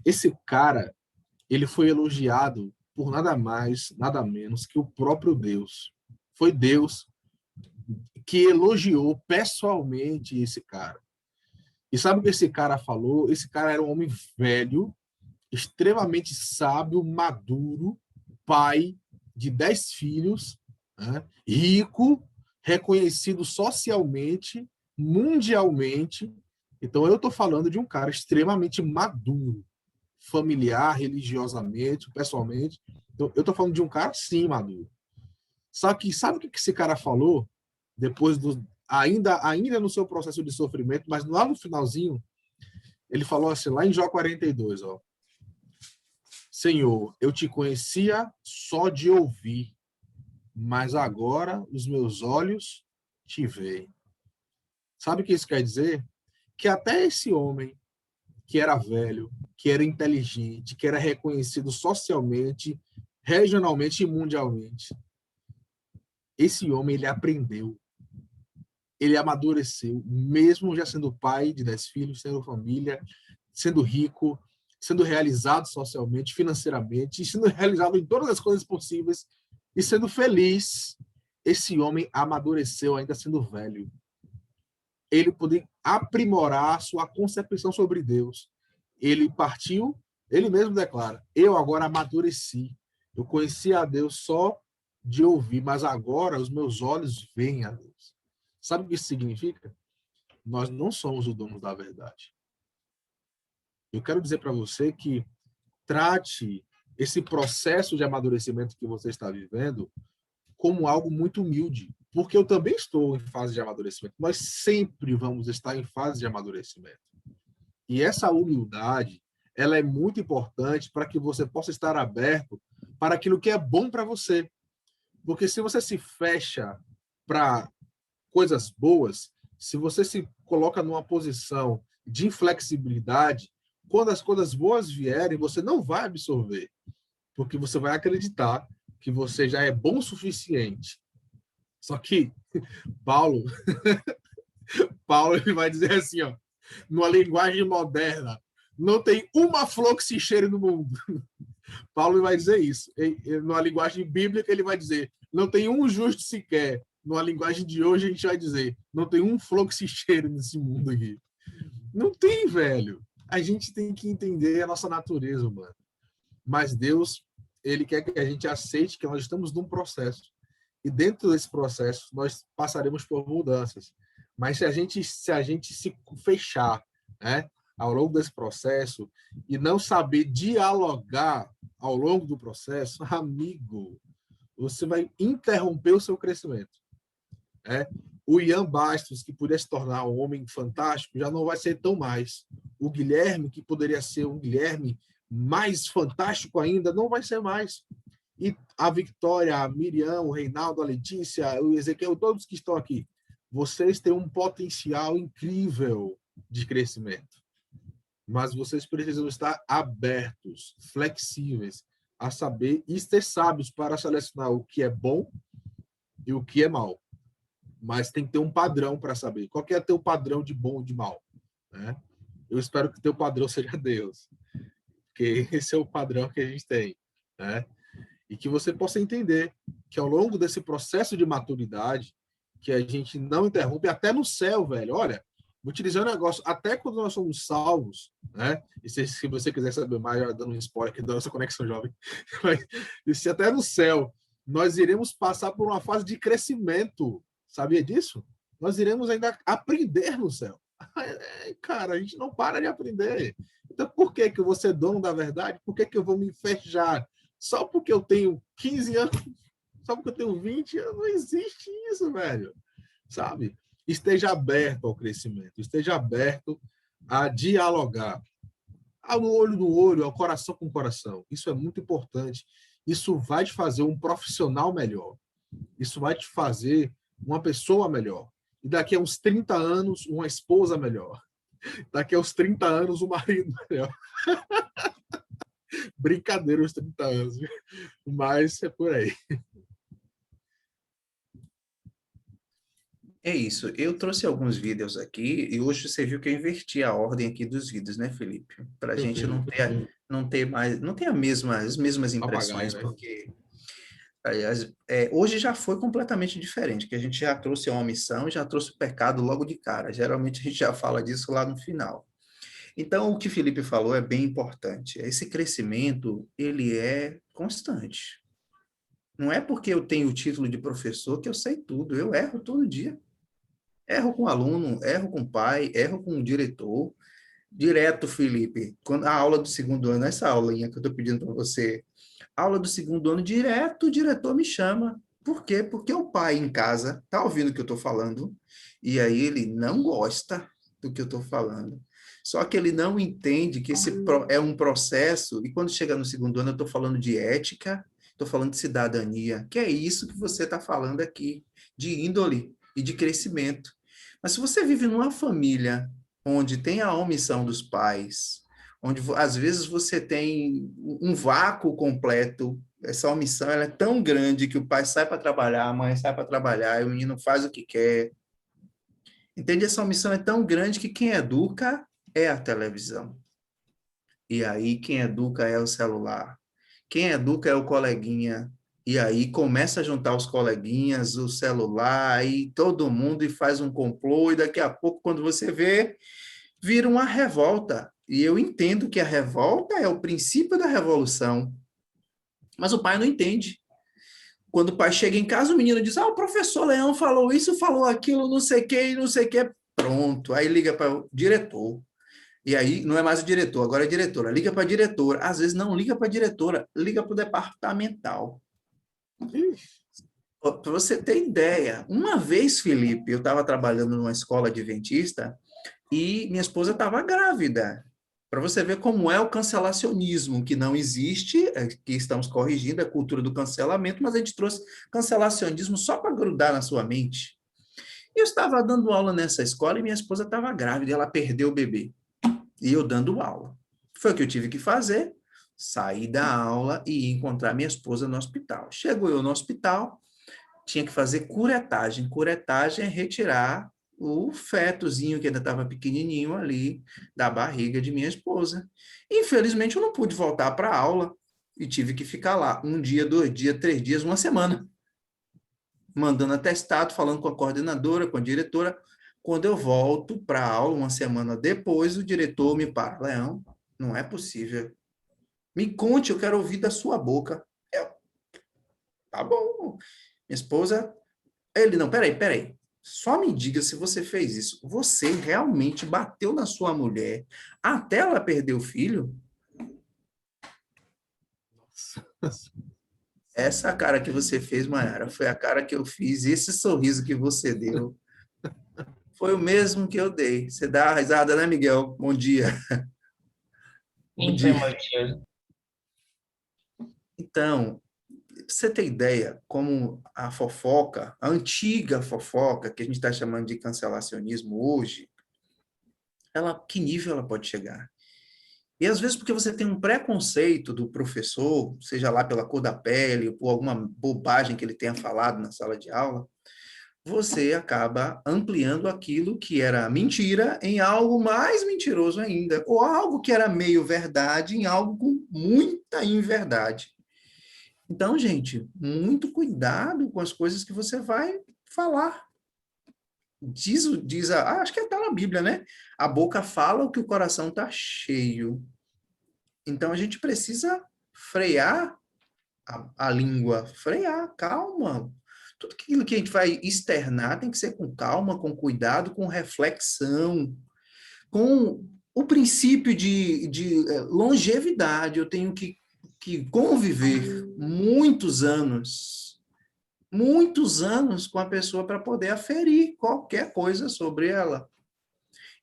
Esse cara, ele foi elogiado por nada mais, nada menos que o próprio Deus. Foi Deus que elogiou pessoalmente esse cara. E sabe o que esse cara falou? Esse cara era um homem velho, extremamente sábio, maduro, pai de 10 filhos, né? Rico, reconhecido socialmente, mundialmente. Então, eu estou falando de um cara extremamente maduro, familiar, religiosamente, pessoalmente. Então, eu estou falando de um cara, sim, maduro. Só que sabe o que esse cara falou? Depois ainda no seu processo de sofrimento, mas lá no finalzinho, ele falou assim, lá em Jó 42, ó: Senhor, eu te conhecia só de ouvir, mas agora os meus olhos te veem. Sabe o que isso quer dizer? Que até esse homem, que era velho, que era inteligente, que era reconhecido socialmente, regionalmente e mundialmente, esse homem, ele aprendeu. Ele amadureceu, mesmo já sendo pai de 10 filhos, sendo família, sendo rico, sendo realizado socialmente, financeiramente, sendo realizado em todas as coisas possíveis e sendo feliz. Esse homem amadureceu ainda sendo velho. ele poder aprimorar sua concepção sobre Deus. Ele partiu, ele mesmo declara, eu agora amadureci, eu conheci a Deus só de ouvir, mas agora os meus olhos veem a Deus. Sabe o que isso significa? Nós não somos o dono da verdade. Eu quero dizer para você que trate esse processo de amadurecimento que você está vivendo como algo muito humilde, porque eu também estou em fase de amadurecimento. Nós sempre vamos estar em fase de amadurecimento. E essa humildade, ela é muito importante para que você possa estar aberto para aquilo que é bom para você. Porque se você se fecha para coisas boas, se você se coloca numa posição de inflexibilidade, quando as coisas boas vierem, você não vai absorver, porque você vai acreditar que você já é bom o suficiente. Só que Paulo ele vai dizer assim, ó, numa linguagem moderna, não tem uma flor que se cheire no mundo. Paulo vai dizer isso. Numa linguagem bíblica, ele vai dizer, não tem um justo sequer. Numa linguagem de hoje, a gente vai dizer, não tem um flor que se cheire nesse mundo aqui. Não tem, velho. A gente tem que entender a nossa natureza humana. Mas Deus, ele quer que a gente aceite que nós estamos num processo. E dentro desse processo, nós passaremos por mudanças. Mas se a gente se fechar, né, ao longo desse processo e não saber dialogar ao longo do processo, amigo, você vai interromper o seu crescimento. O Ian Bastos, que poderia se tornar um homem fantástico, já não vai ser tão mais. O Guilherme, que poderia ser um Guilherme mais fantástico ainda, não vai ser mais. E a Victória, a Miriam, o Reinaldo, a Letícia, o Ezequiel, todos que estão aqui, vocês têm um potencial incrível de crescimento. Mas vocês precisam estar abertos, flexíveis, a saber e ser sábios para selecionar o que é bom e o que é mal. Mas tem que ter um padrão para saber. Qual que é teu padrão de bom e de mal? Né? Eu espero que teu padrão seja Deus. Porque esse é o padrão que a gente tem. Né? E que você possa entender que ao longo desse processo de maturidade, que a gente não interrompe, até no céu, velho. Olha, vou te dizer um negócio, até quando nós somos salvos, né? E se você quiser saber mais, já dando um spoiler aqui da nossa conexão jovem, e se até no céu nós iremos passar por uma fase de crescimento, sabia disso? Nós iremos ainda aprender no céu. Cara, a gente não para de aprender. Então, por que eu vou ser dono da verdade? Por que eu vou me fechar? Só porque eu tenho 15 anos, só porque eu tenho 20 anos, não existe isso, velho. Sabe? Esteja aberto ao crescimento, esteja aberto a dialogar. Ao olho no olho, ao coração com coração. Isso é muito importante. Isso vai te fazer um profissional melhor. Isso vai te fazer uma pessoa melhor. E daqui a uns 30 anos, uma esposa melhor. Daqui a uns 30 anos, um marido melhor. Brincadeira, uns 30 anos. Mas é por aí. É isso. Eu trouxe alguns vídeos aqui e hoje você viu que eu inverti a ordem aqui dos vídeos, né, Felipe? Para a gente não ter mais, não ter as mesmas impressões, Papagaio, né? porque aliás, hoje já foi completamente diferente, que a gente já trouxe a omissão e já trouxe o pecado logo de cara. Geralmente a gente já fala disso lá no final. Então, o que Felipe falou é bem importante. Esse crescimento, ele é constante. Não é porque eu tenho o título de professor que eu sei tudo. Eu erro todo dia. Erro com aluno, erro com pai, erro com diretor. Direto, Felipe, quando a aula do segundo ano, essa aulinha que eu estou pedindo para você, aula do segundo ano, direto o diretor me chama. Por quê? Porque o pai em casa está ouvindo o que eu estou falando e aí ele não gosta do que eu estou falando. Só que ele não entende que esse é um processo, e quando chega no segundo ano eu estou falando de ética, estou falando de cidadania, que é isso que você está falando aqui, de índole e de crescimento. Mas se você vive numa família onde tem a omissão dos pais, onde às vezes você tem um vácuo completo, essa omissão ela é tão grande que o pai sai para trabalhar, a mãe sai para trabalhar, e o menino faz o que quer. Entende? Essa omissão é tão grande que quem educa é a televisão. E aí quem educa é o celular. Quem educa é o coleguinha. E aí começa a juntar os coleguinhas, o celular, e todo mundo e faz um complô, e daqui a pouco, quando você vê, vira uma revolta. E eu entendo que a revolta é o princípio da revolução. Mas o pai não entende. Quando o pai chega em casa, o menino diz, o professor Leão falou isso, falou aquilo, não sei o que, não sei o que. Pronto. Aí liga para o diretor. E aí não é mais o diretor, agora é a diretora. Liga para a diretora. Às vezes não liga para a diretora, liga para o departamental. Para você ter ideia, uma vez, Felipe, eu estava trabalhando numa escola adventista e minha esposa estava grávida. Para você ver como é o cancelacionismo, que não existe, que estamos corrigindo a cultura do cancelamento, mas a gente trouxe cancelacionismo só para grudar na sua mente. Eu estava dando aula nessa escola e minha esposa estava grávida e ela perdeu o bebê. E eu dando aula. Foi o que eu tive que fazer, sair da aula e ir encontrar minha esposa no hospital. Chego eu no hospital, tinha que fazer curetagem. Curetagem é retirar o fetozinho que ainda estava pequenininho ali da barriga de minha esposa. Infelizmente, eu não pude voltar para a aula e tive que ficar lá 1 dia, 2 dias, 3 dias, 1 semana, mandando atestado, falando com a coordenadora, com a diretora. Quando eu volto para a aula, 1 semana depois, o diretor me para. Leão, não é possível. Me conte, eu quero ouvir da sua boca. Tá bom. Minha esposa... Ele, não, peraí. Só me diga se você fez isso. Você realmente bateu na sua mulher até ela perder o filho? Essa cara que você fez, Mayara, foi a cara que eu fiz. E esse sorriso que você deu foi o mesmo que eu dei. Você dá a risada, né, Miguel? Bom dia. Bom dia. Então, pra você ter ideia, como a fofoca, a antiga fofoca, que a gente está chamando de cancelacionismo hoje, que nível ela pode chegar? E às vezes porque você tem um preconceito do professor, seja lá pela cor da pele, ou por alguma bobagem que ele tenha falado na sala de aula, você acaba ampliando aquilo que era mentira em algo mais mentiroso ainda, ou algo que era meio verdade em algo com muita inverdade. Então, gente, muito cuidado com as coisas que você vai falar. Acho que está na Bíblia, né? A boca fala o que o coração está cheio. Então, a gente precisa frear a língua, frear, calma. Tudo aquilo que a gente vai externar tem que ser com calma, com cuidado, com reflexão, com o princípio de longevidade. Eu tenho que conviver muitos anos com a pessoa para poder aferir qualquer coisa sobre ela.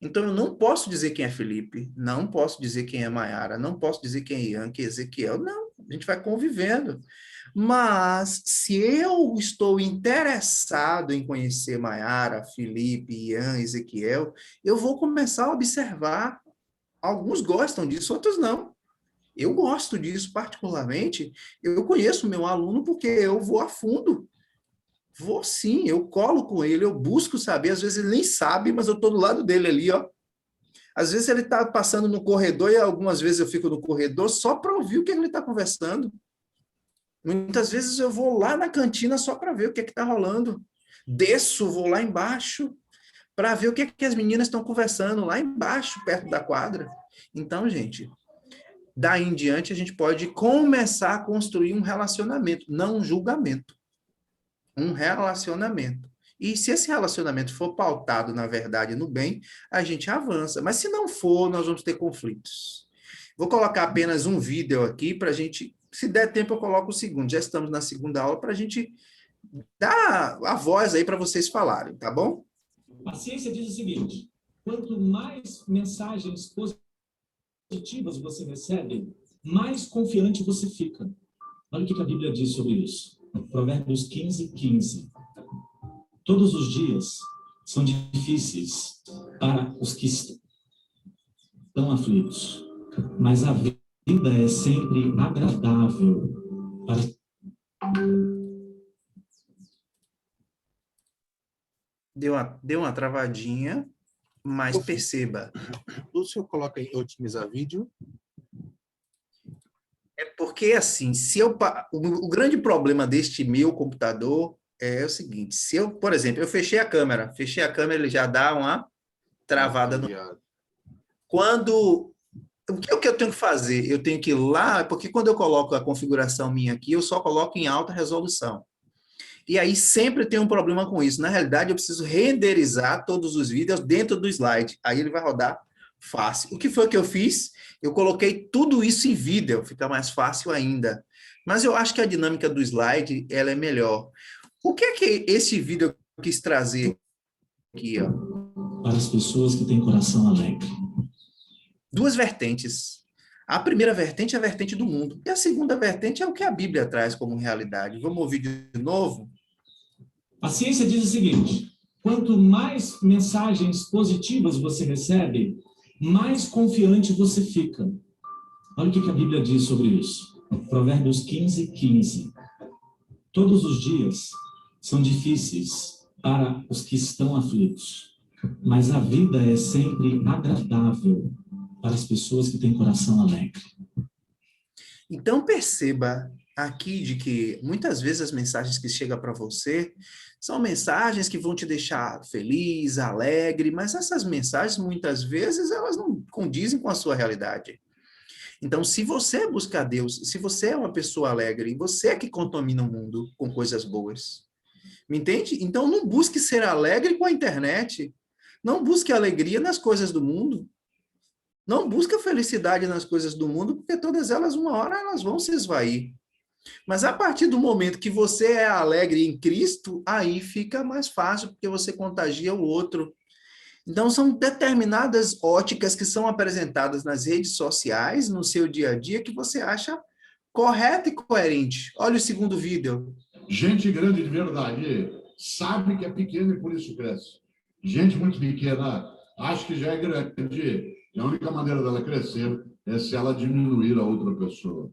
Então, eu não posso dizer quem é Felipe, não posso dizer quem é Mayara, não posso dizer quem é Ian, quem é Ezequiel, não, a gente vai convivendo. Mas, se eu estou interessado em conhecer Mayara, Felipe, Ian, Ezequiel, eu vou começar a observar. Alguns gostam disso, outros não. Eu gosto disso particularmente. Eu conheço o meu aluno porque eu vou a fundo. Vou sim, eu colo com ele, eu busco saber. Às vezes ele nem sabe, mas eu estou do lado dele ali, ó. Às vezes ele está passando no corredor e algumas vezes eu fico no corredor só para ouvir o que ele está conversando. Muitas vezes eu vou lá na cantina só para ver o que está rolando. Desço, vou lá embaixo para ver o que as meninas estão conversando lá embaixo, perto da quadra. Então, gente, daí em diante a gente pode começar a construir um relacionamento, não um julgamento. Um relacionamento. E se esse relacionamento for pautado, na verdade, no bem, a gente avança. Mas se não for, nós vamos ter conflitos. Vou colocar apenas um vídeo aqui para a gente, se der tempo eu coloco o segundo. Já estamos na segunda aula para a gente dar a voz aí para vocês falarem, tá bom? A ciência diz o seguinte: quanto mais mensagens positivas você recebe, mais confiante você fica. Olha o que a Bíblia diz sobre isso. Provérbios 15:15. Todos os dias são difíceis para os que estão aflitos, mas a vida é sempre agradável para... Deu uma travadinha, mas perceba. O senhor coloca em otimizar vídeo? É porque Porque, assim, o grande problema deste meu computador é o seguinte, se eu, por exemplo, eu fechei a câmera, ele já dá uma travada no... O que eu tenho que fazer? Eu tenho que ir lá, porque quando eu coloco a configuração minha aqui, eu só coloco em alta resolução. E aí sempre tem um problema com isso. Na realidade, eu preciso renderizar todos os vídeos dentro do slide. Aí ele vai rodar fácil. O que foi que eu fiz? Eu coloquei tudo isso em vídeo, fica mais fácil ainda. Mas eu acho que a dinâmica do slide, ela é melhor. O que é que esse vídeo quis trazer aqui, ó? Para as pessoas que têm coração alegre. Duas vertentes. A primeira vertente é a vertente do mundo. E a segunda vertente é o que a Bíblia traz como realidade. Vamos ouvir de novo? A ciência diz o seguinte: quanto mais mensagens positivas você recebe, mais confiante você fica. Olha o que a Bíblia diz sobre isso. Provérbios 15:15. Todos os dias são difíceis para os que estão aflitos, mas a vida é sempre agradável para as pessoas que têm coração alegre. Então perceba aqui de que muitas vezes as mensagens que chegam para você são mensagens que vão te deixar feliz, alegre, mas essas mensagens muitas vezes elas não condizem com a sua realidade. Então, se você buscar Deus, se você é uma pessoa alegre, você é que contamina o mundo com coisas boas. Me entende? Então, não busque ser alegre com a internet. Não busque alegria nas coisas do mundo. Não busque felicidade nas coisas do mundo, porque todas elas, uma hora, elas vão se esvair. Mas a partir do momento que você é alegre em Cristo, aí fica mais fácil, porque você contagia o outro. Então, são determinadas óticas que são apresentadas nas redes sociais, no seu dia a dia, que você acha correto e coerente. Olha o segundo vídeo. Gente grande de verdade sabe que é pequena e por isso cresce. Gente muito pequena acha que já é grande. E a única maneira dela crescer é se ela diminuir a outra pessoa.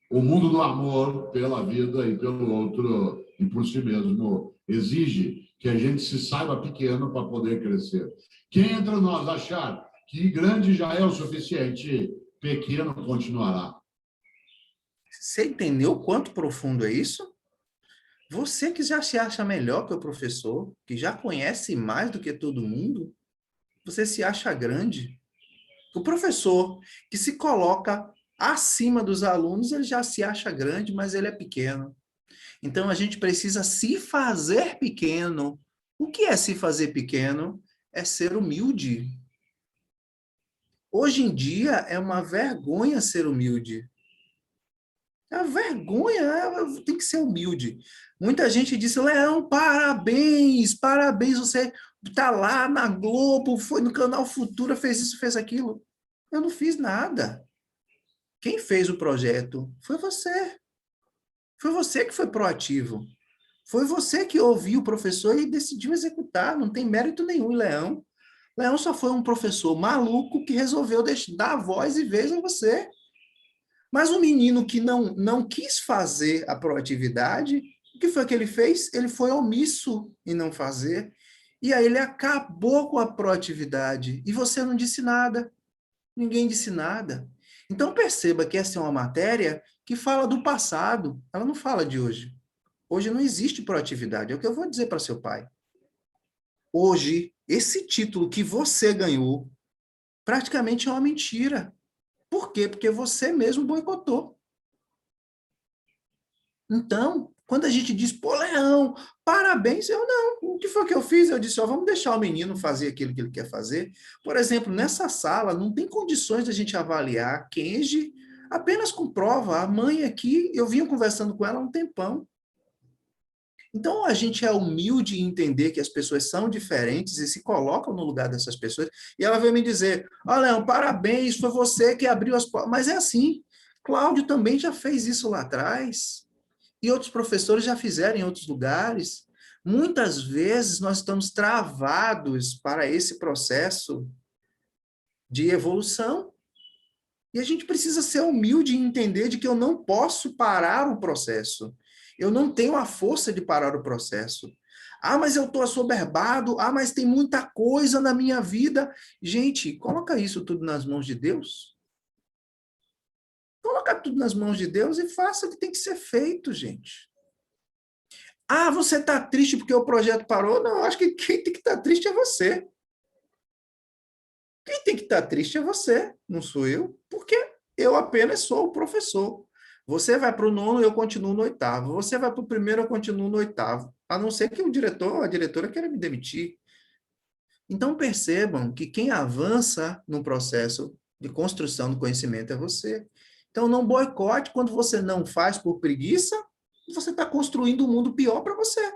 O mundo do amor pela vida e pelo outro e por si mesmo exige que a gente se saiba pequeno para poder crescer. Quem entre nós achar que grande já é o suficiente, pequeno continuará. Você entendeu quanto profundo é isso? Você que já se acha melhor que o professor, que já conhece mais do que todo mundo, você se acha grande. O professor que se coloca acima dos alunos, ele já se acha grande, mas ele é pequeno. Então, a gente precisa se fazer pequeno. O que é se fazer pequeno? É ser humilde. Hoje em dia, é uma vergonha ser humilde. É uma vergonha, tem que ser humilde. Muita gente disse, Leão, parabéns, parabéns, você está lá na Globo, foi no Canal Futura, fez isso, fez aquilo. Eu não fiz nada. Quem fez o projeto foi você. Foi você que foi proativo. Foi você que ouviu o professor e decidiu executar. Não tem mérito nenhum em Leão. Leão só foi um professor maluco que resolveu dar voz e vez a você. Mas o menino que não quis fazer a proatividade, o que foi que ele fez? Ele foi omisso em não fazer. E aí ele acabou com a proatividade. E você não disse nada. Ninguém disse nada. Então perceba que essa é uma matéria que fala do passado, ela não fala de hoje. Hoje não existe proatividade, é o que eu vou dizer para seu pai. Hoje, esse título que você ganhou, praticamente é uma mentira. Por quê? Porque você mesmo boicotou. Então, quando a gente diz, pô, Leão, parabéns, eu não. O que foi que eu fiz? Eu disse, ó, vamos deixar o menino fazer aquilo que ele quer fazer. Por exemplo, nessa sala, não tem condições de a gente avaliar Kenji apenas com prova. A mãe aqui, eu vinha conversando com ela há um tempão. Então, a gente é humilde em entender que as pessoas são diferentes e se colocam no lugar dessas pessoas. E ela veio me dizer, ó, Leão, parabéns, foi você que abriu as portas. Mas é assim, Cláudio também já fez isso lá atrás. E outros professores já fizeram em outros lugares. Muitas vezes nós estamos travados para esse processo de evolução. E a gente precisa ser humilde e entender de que eu não posso parar o processo. Eu não tenho a força de parar o processo. Ah, mas eu estou assoberbado. Ah, mas tem muita coisa na minha vida. Gente, coloca isso tudo nas mãos de Deus. Coloca joga tudo nas mãos de Deus e faça o que tem que ser feito, gente. Ah, você está triste porque o projeto parou? Não, acho que quem tem que estar triste é você. Quem tem que estar triste é você, não sou eu, porque eu apenas sou o professor. Você vai para o nono, eu continuo no oitavo. Você vai para o primeiro, eu continuo no oitavo. A não ser que o diretor ou a diretora queira me demitir. Então, percebam que quem avança no processo de construção do conhecimento é você. Então, não boicote quando você não faz por preguiça, você está construindo um mundo pior para você.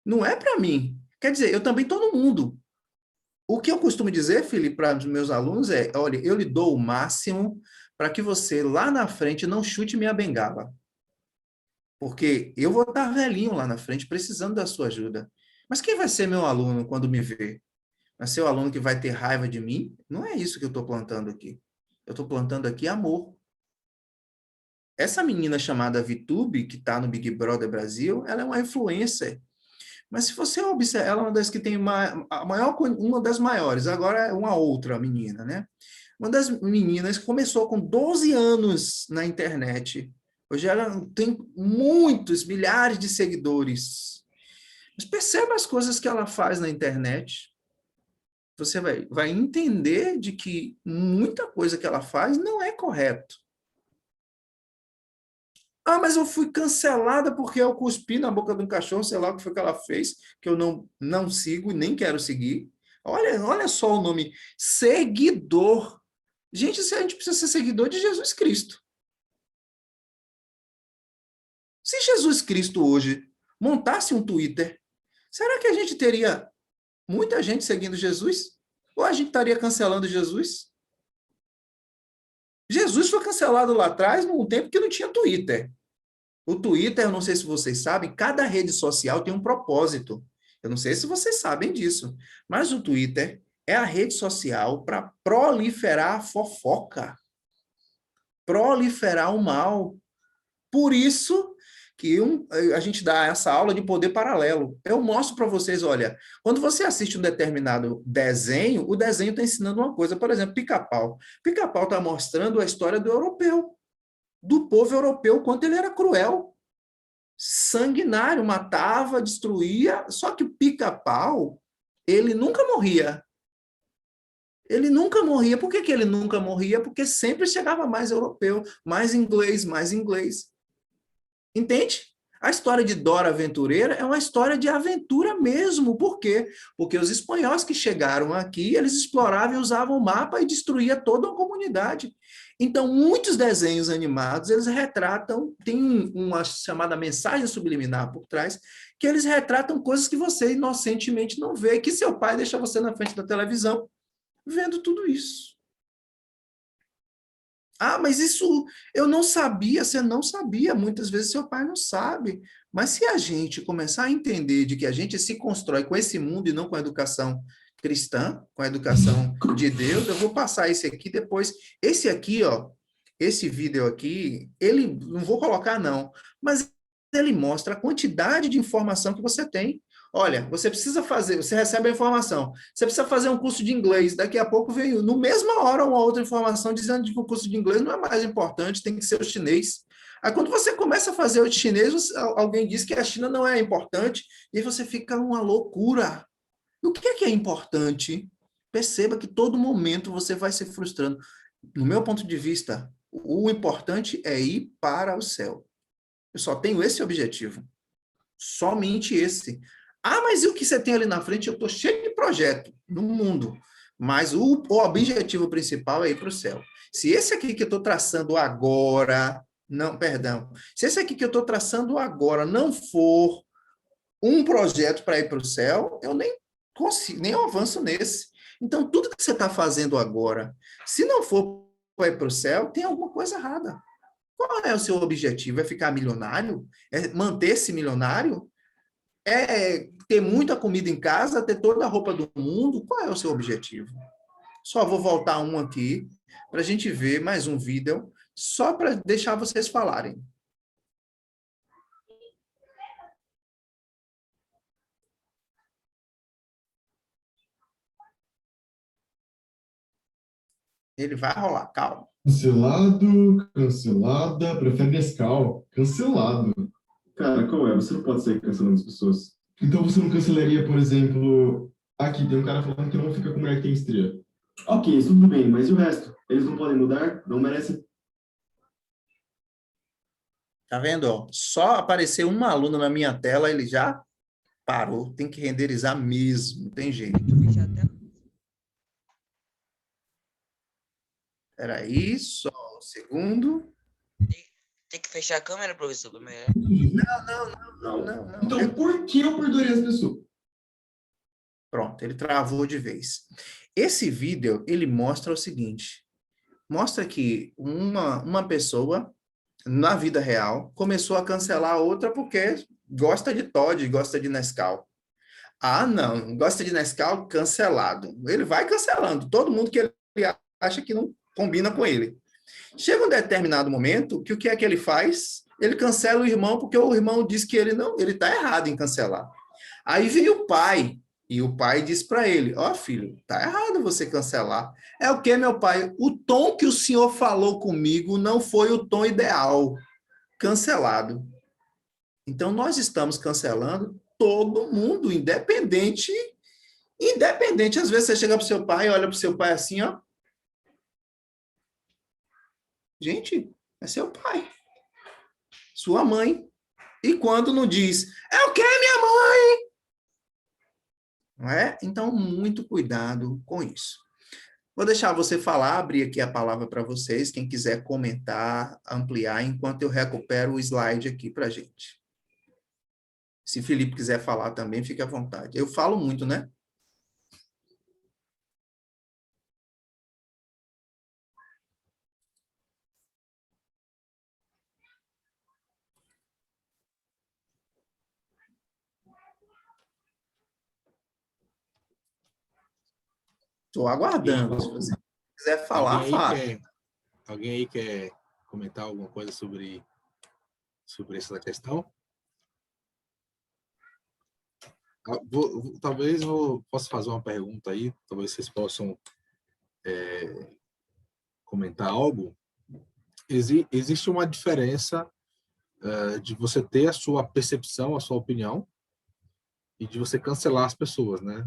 Não é para mim. Quer dizer, eu também estou no mundo. O que eu costumo dizer, Felipe, para os meus alunos é, olha, eu lhe dou o máximo para que você, lá na frente, não chute minha bengala. Porque eu vou estar velhinho lá na frente, precisando da sua ajuda. Mas quem vai ser meu aluno quando me ver? Vai ser o aluno que vai ter raiva de mim? Não é isso que eu estou plantando aqui. Eu estou plantando aqui amor. Essa menina chamada Vitube, que está no Big Brother Brasil, ela é uma influencer. Mas se você observar, ela é uma das que tem uma das maiores, agora é uma outra menina, né? Uma das meninas que começou com 12 anos na internet. Hoje ela tem muitos, milhares de seguidores. Mas perceba as coisas que ela faz na internet. Você vai entender de que muita coisa que ela faz não é correto. Ah, mas eu fui cancelada porque eu cuspi na boca de um cachorro, sei lá o que foi que ela fez, que eu não sigo e nem quero seguir. Olha só o nome, seguidor. Gente, a gente precisa ser seguidor de Jesus Cristo. Se Jesus Cristo hoje montasse um Twitter, será que a gente teria muita gente seguindo Jesus? Ou a gente estaria cancelando Jesus? Jesus foi cancelado lá atrás, num tempo que não tinha Twitter. O Twitter, eu não sei se vocês sabem, cada rede social tem um propósito. Eu não sei se vocês sabem disso, mas o Twitter é a rede social para proliferar a fofoca, proliferar o mal. Por isso que a gente dá essa aula de poder paralelo. Eu mostro para vocês, olha, quando você assiste um determinado desenho, o desenho está ensinando uma coisa. Por exemplo, Pica-Pau. Pica-Pau está mostrando a história do europeu, do povo europeu, quanto ele era cruel, sanguinário, matava, destruía, só que o Pica-Pau, ele nunca morria. Ele nunca morria. Por que que ele nunca morria? Porque sempre chegava mais europeu, mais inglês, mais inglês. Entende? A história de Dora Aventureira é uma história de aventura mesmo. Por quê? Porque os espanhóis que chegaram aqui, eles exploravam e usavam o mapa e destruía toda uma comunidade. Então, muitos desenhos animados, eles retratam, tem uma chamada mensagem subliminar por trás, que eles retratam coisas que você inocentemente não vê, que seu pai deixa você na frente da televisão, vendo tudo isso. Ah, mas isso eu não sabia, você não sabia, muitas vezes seu pai não sabe. Mas se a gente começar a entender de que a gente se constrói com esse mundo e não com a educação cristã, com a educação de Deus, eu vou passar esse aqui depois. Esse aqui, ó, esse vídeo aqui, ele não vou colocar não, mas ele mostra a quantidade de informação que você tem. Olha, você precisa fazer, você recebe a informação, você precisa fazer um curso de inglês, daqui a pouco veio, no mesma hora, uma outra informação dizendo que o curso de inglês não é mais importante, tem que ser o chinês. Aí quando você começa a fazer o chinês, alguém diz que a China não é importante, e aí você fica uma loucura. E o que é importante? Perceba que todo momento você vai se frustrando. No meu ponto de vista, o importante é ir para o céu. Eu só tenho esse objetivo. Somente esse. Ah, mas e o que você tem ali na frente? Eu estou cheio de projeto no mundo. Mas o objetivo principal é ir para o céu. Se esse aqui que eu estou traçando agora, não, perdão, se esse aqui que eu estou traçando agora não for um projeto para ir para o céu, eu nem consigo, nem avanço nesse. Então, tudo que você está fazendo agora, se não for para ir para o céu, tem alguma coisa errada. Qual é o seu objetivo? É ficar milionário? É manter-se milionário? É ter muita comida em casa, ter toda a roupa do mundo? Qual é o seu objetivo? Só vou voltar um aqui para a gente ver mais um vídeo, só para deixar vocês falarem. Ele vai rolar, calma. Cancelado, cancelada, prefere Nescau. Cancelado. Cara, qual é? Você não pode sair cancelando as pessoas. Então você não cancelaria, por exemplo, aqui tem um cara falando que não fica com mulher que tem estria. Ok, isso tudo bem, mas e o resto? Eles não podem mudar? Não merecem? Tá vendo? Ó? Só apareceu um aluno na minha tela, ele já parou. Tem que renderizar mesmo, tem jeito. Fechar a tela? Espera aí, só um segundo. Tem que fechar a câmera, professor, primeiro. Não. Então por que eu perdoaria as pessoas? Pronto, ele travou de vez. Esse vídeo, ele mostra o seguinte. Mostra que uma pessoa, na vida real, começou a cancelar a outra porque gosta de Toddy, gosta de Nescau. Ah, não, gosta de Nescau, cancelado. Ele vai cancelando todo mundo que ele acha que não combina com ele. Chega um determinado momento que o que é que ele faz? Ele cancela o irmão porque o irmão diz que ele está errado em cancelar. Aí vem o pai, e o pai diz para ele, ó filho, tá errado você cancelar. É o que, meu pai? O tom que o senhor falou comigo não foi o tom ideal. Cancelado. Então, nós estamos cancelando todo mundo, independente. Às vezes você chega para o seu pai, olha para o seu pai assim, ó. Gente, é seu pai. Sua mãe. E quando não diz, é o que, minha mãe? Não é? Então, muito cuidado com isso. Vou deixar você falar, abrir aqui a palavra para vocês, quem quiser comentar, ampliar, enquanto eu recupero o slide aqui para a gente. Se Felipe quiser falar também, fique à vontade. Eu falo muito, né? Estou aguardando. Se você quiser falar, fala. Alguém aí quer comentar alguma coisa sobre essa questão? Talvez eu possa fazer uma pergunta aí, talvez vocês possam comentar algo. Existe uma diferença de você ter a sua percepção, a sua opinião, e de você cancelar as pessoas, né?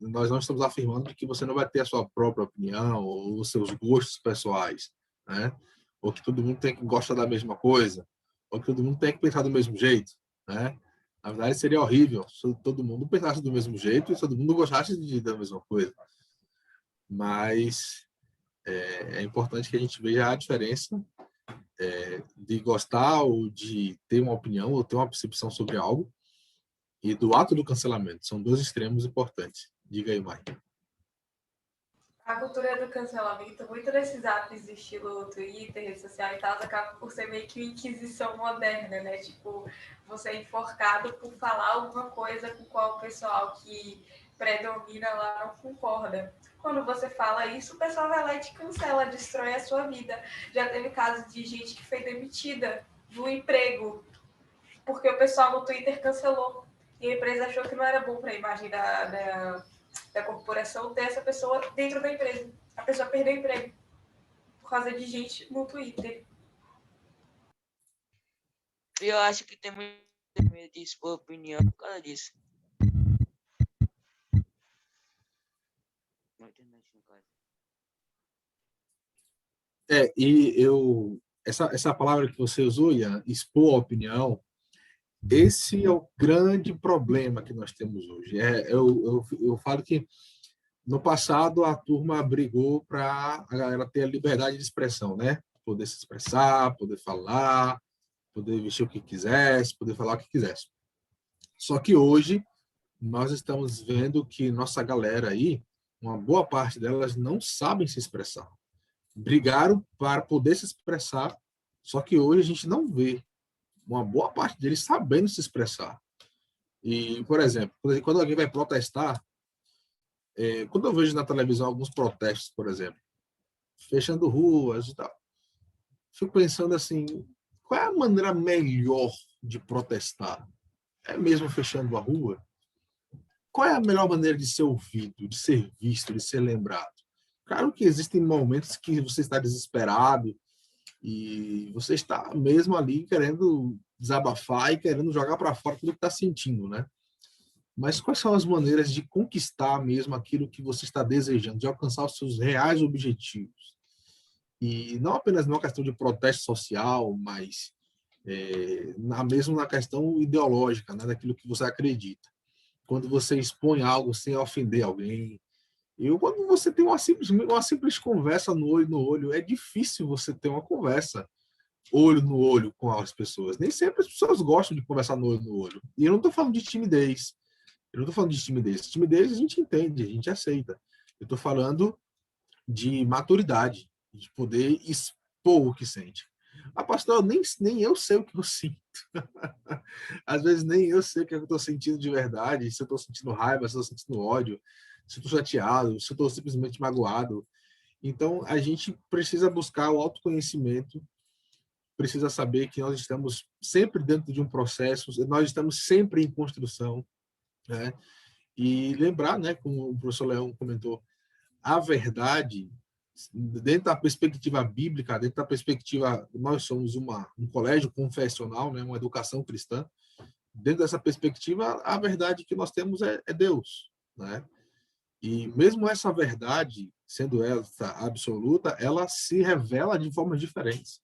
Nós não estamos afirmando que você não vai ter a sua própria opinião ou os seus gostos pessoais, né? Ou que todo mundo tem que gostar da mesma coisa, ou que todo mundo tem que pensar do mesmo jeito, né? Na verdade, seria horrível se todo mundo pensasse do mesmo jeito e todo mundo gostasse da mesma coisa. Mas é importante que a gente veja a diferença de gostar ou de ter uma opinião ou ter uma percepção sobre algo e do ato do cancelamento. São dois extremos importantes. Diga aí, Mai. A cultura do cancelamento, muito desses apps do estilo Twitter, rede social e tal, acaba por ser meio que uma inquisição moderna, né? Tipo, você é enforcado por falar alguma coisa com qual o pessoal que predomina lá não concorda. Quando você fala isso, o pessoal vai lá e te cancela, destrói a sua vida. Já teve casos de gente que foi demitida do emprego porque o pessoal no Twitter cancelou. E a empresa achou que não era bom para a imagem da corporação ter essa pessoa dentro da empresa. A pessoa perdeu o emprego por causa de gente no Twitter. Eu acho que tem muito medo de expor opinião por causa disso. Essa palavra que você usou, Ian, expor a opinião, esse é o grande problema que nós temos hoje. Eu falo que no passado a turma brigou para a galera ter a liberdade de expressão, né? Poder se expressar, poder falar, poder vestir o que quisesse, poder falar o que quisesse. Só que hoje nós estamos vendo que nossa galera aí, uma boa parte delas não sabem se expressar. Brigaram para poder se expressar, só que hoje a gente não vê uma boa parte deles sabendo se expressar. E, por exemplo, quando alguém vai protestar, quando eu vejo na televisão alguns protestos, por exemplo, fechando ruas e tal, fico pensando assim, qual é a maneira melhor de protestar? É mesmo fechando a rua? Qual é a melhor maneira de ser ouvido, de ser visto, de ser lembrado? Claro que existem momentos que você está desesperado e você está mesmo ali querendo desabafar e querendo jogar para fora tudo que está sentindo, né? Mas quais são as maneiras de conquistar mesmo aquilo que você está desejando, de alcançar os seus reais objetivos? E não apenas numa questão de protesto social, mas mesmo na questão ideológica, né, daquilo que você acredita. Quando você expõe algo sem ofender alguém, quando você tem uma simples conversa no olho, é difícil você ter uma conversa olho no olho com as pessoas. Nem sempre as pessoas gostam de conversar no olho no olho. E eu não estou falando de timidez. Eu não estou falando de timidez. Timidez a gente entende, a gente aceita. Eu estou falando de maturidade, de poder expor o que sente. Ah, pastor, nem eu sei o que eu sinto. Às vezes nem eu sei o que eu estou sentindo de verdade, se eu estou sentindo raiva, se eu estou sentindo ódio, se eu estou chateado, se eu estou simplesmente magoado. Então, a gente precisa buscar o autoconhecimento, precisa saber que nós estamos sempre dentro de um processo, nós estamos sempre em construção, né? E lembrar, né, como o professor Leão comentou, a verdade, dentro da perspectiva bíblica, dentro da perspectiva, nós somos um colégio confessional, né, uma educação cristã, dentro dessa perspectiva, a verdade que nós temos é Deus, né? E mesmo essa verdade, sendo essa absoluta, ela se revela de formas diferentes,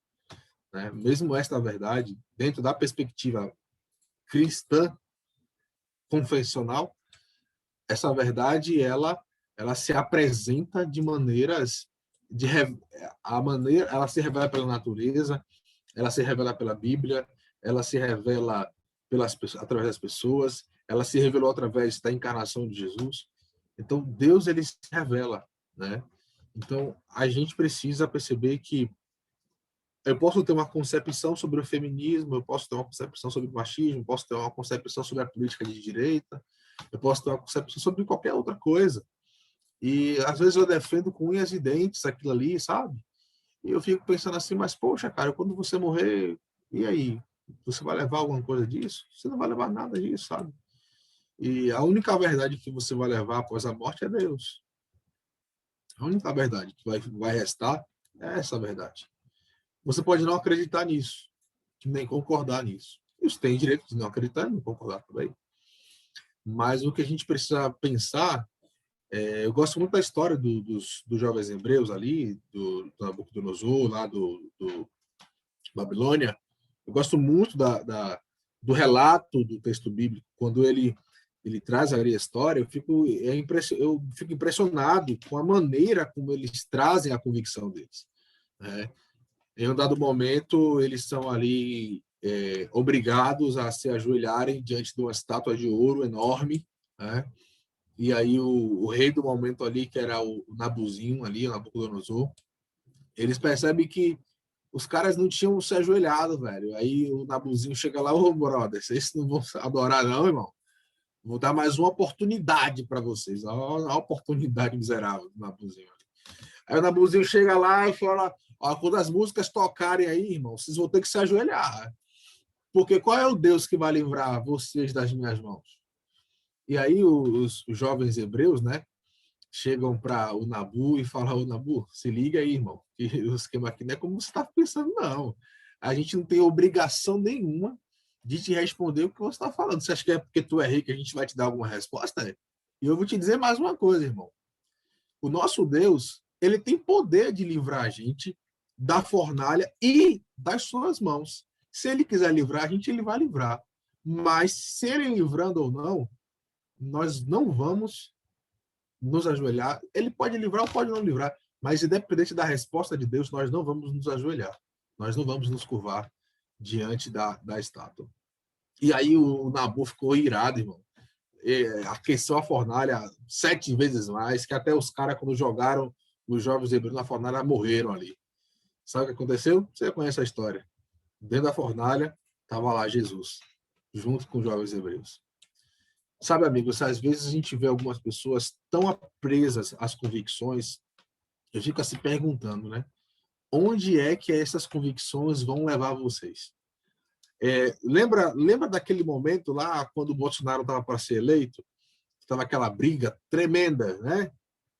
né? Mesmo esta verdade, dentro da perspectiva cristã confessional, essa verdade ela se apresenta de maneiras ela se revela pela natureza, ela se revela pela Bíblia, ela se revela através das pessoas, ela se revelou através da encarnação de Jesus. Então Deus ele se revela, né? Então a gente precisa perceber que eu posso ter uma concepção sobre o feminismo, eu posso ter uma concepção sobre o machismo, eu posso ter uma concepção sobre a política de direita, eu posso ter uma concepção sobre qualquer outra coisa. E às vezes eu defendo com unhas e dentes aquilo ali, sabe? E eu fico pensando assim, mas poxa, cara, quando você morrer, e aí? Você vai levar alguma coisa disso? Você não vai levar nada disso, sabe? E a única verdade que você vai levar após a morte é Deus. A única verdade que vai restar é essa verdade. Você pode não acreditar nisso, nem concordar nisso. Isso tem direito de não acreditar e não concordar também. Mas o que a gente precisa pensar, eu gosto muito da história dos jovens hebreus ali, do Nabucodonosor, lá do Babilônia. Eu gosto muito do relato do texto bíblico, quando ele traz ali a história, eu fico impressionado com a maneira como eles trazem a convicção deles, né? Em um dado momento, eles são ali obrigados a se ajoelharem diante de uma estátua de ouro enorme, né? E aí o rei do momento ali, que era o Nabuzinho ali, o Nabucodonosor, eles percebem que os caras não tinham se ajoelhado, velho. Aí o Nabuzinho chega lá, ô, brother, vocês não vão adorar não, irmão? Vou dar mais uma oportunidade para vocês. Olha a oportunidade miserável do Nabuzinho. Aí o Nabuzinho chega lá e fala, ó, quando as músicas tocarem aí, irmão, vocês vão ter que se ajoelhar. Porque qual é o Deus que vai livrar vocês das minhas mãos? E aí os jovens hebreus, né, chegam para o Nabu e falam, ô Nabu, se liga aí, irmão, que o esquema aqui não é como você está pensando, não. A gente não tem obrigação nenhuma de te responder o que você está falando. Você acha que é porque tu é rei que a gente vai te dar alguma resposta? E eu vou te dizer mais uma coisa, irmão. O nosso Deus, ele tem poder de livrar a gente da fornalha e das suas mãos. Se ele quiser livrar a gente, ele vai livrar. Mas se ele livrando ou não, nós não vamos nos ajoelhar. Ele pode livrar ou pode não livrar, mas independente da resposta de Deus, nós não vamos nos ajoelhar. Nós não vamos nos curvar diante da estátua. E aí o Nabu ficou irado, irmão. Aqueceu a fornalha 7 vezes mais, que até os caras, quando jogaram os jovens hebreus na fornalha, morreram ali. Sabe o que aconteceu? Você conhece a história. Dentro da fornalha, estava lá Jesus, junto com os jovens hebreus. Sabe, amigos, às vezes a gente vê algumas pessoas tão presas às convicções, eu fico se perguntando, né? Onde é que essas convicções vão levar vocês? Lembra daquele momento lá, quando o Bolsonaro estava para ser eleito? Estava aquela briga tremenda, né?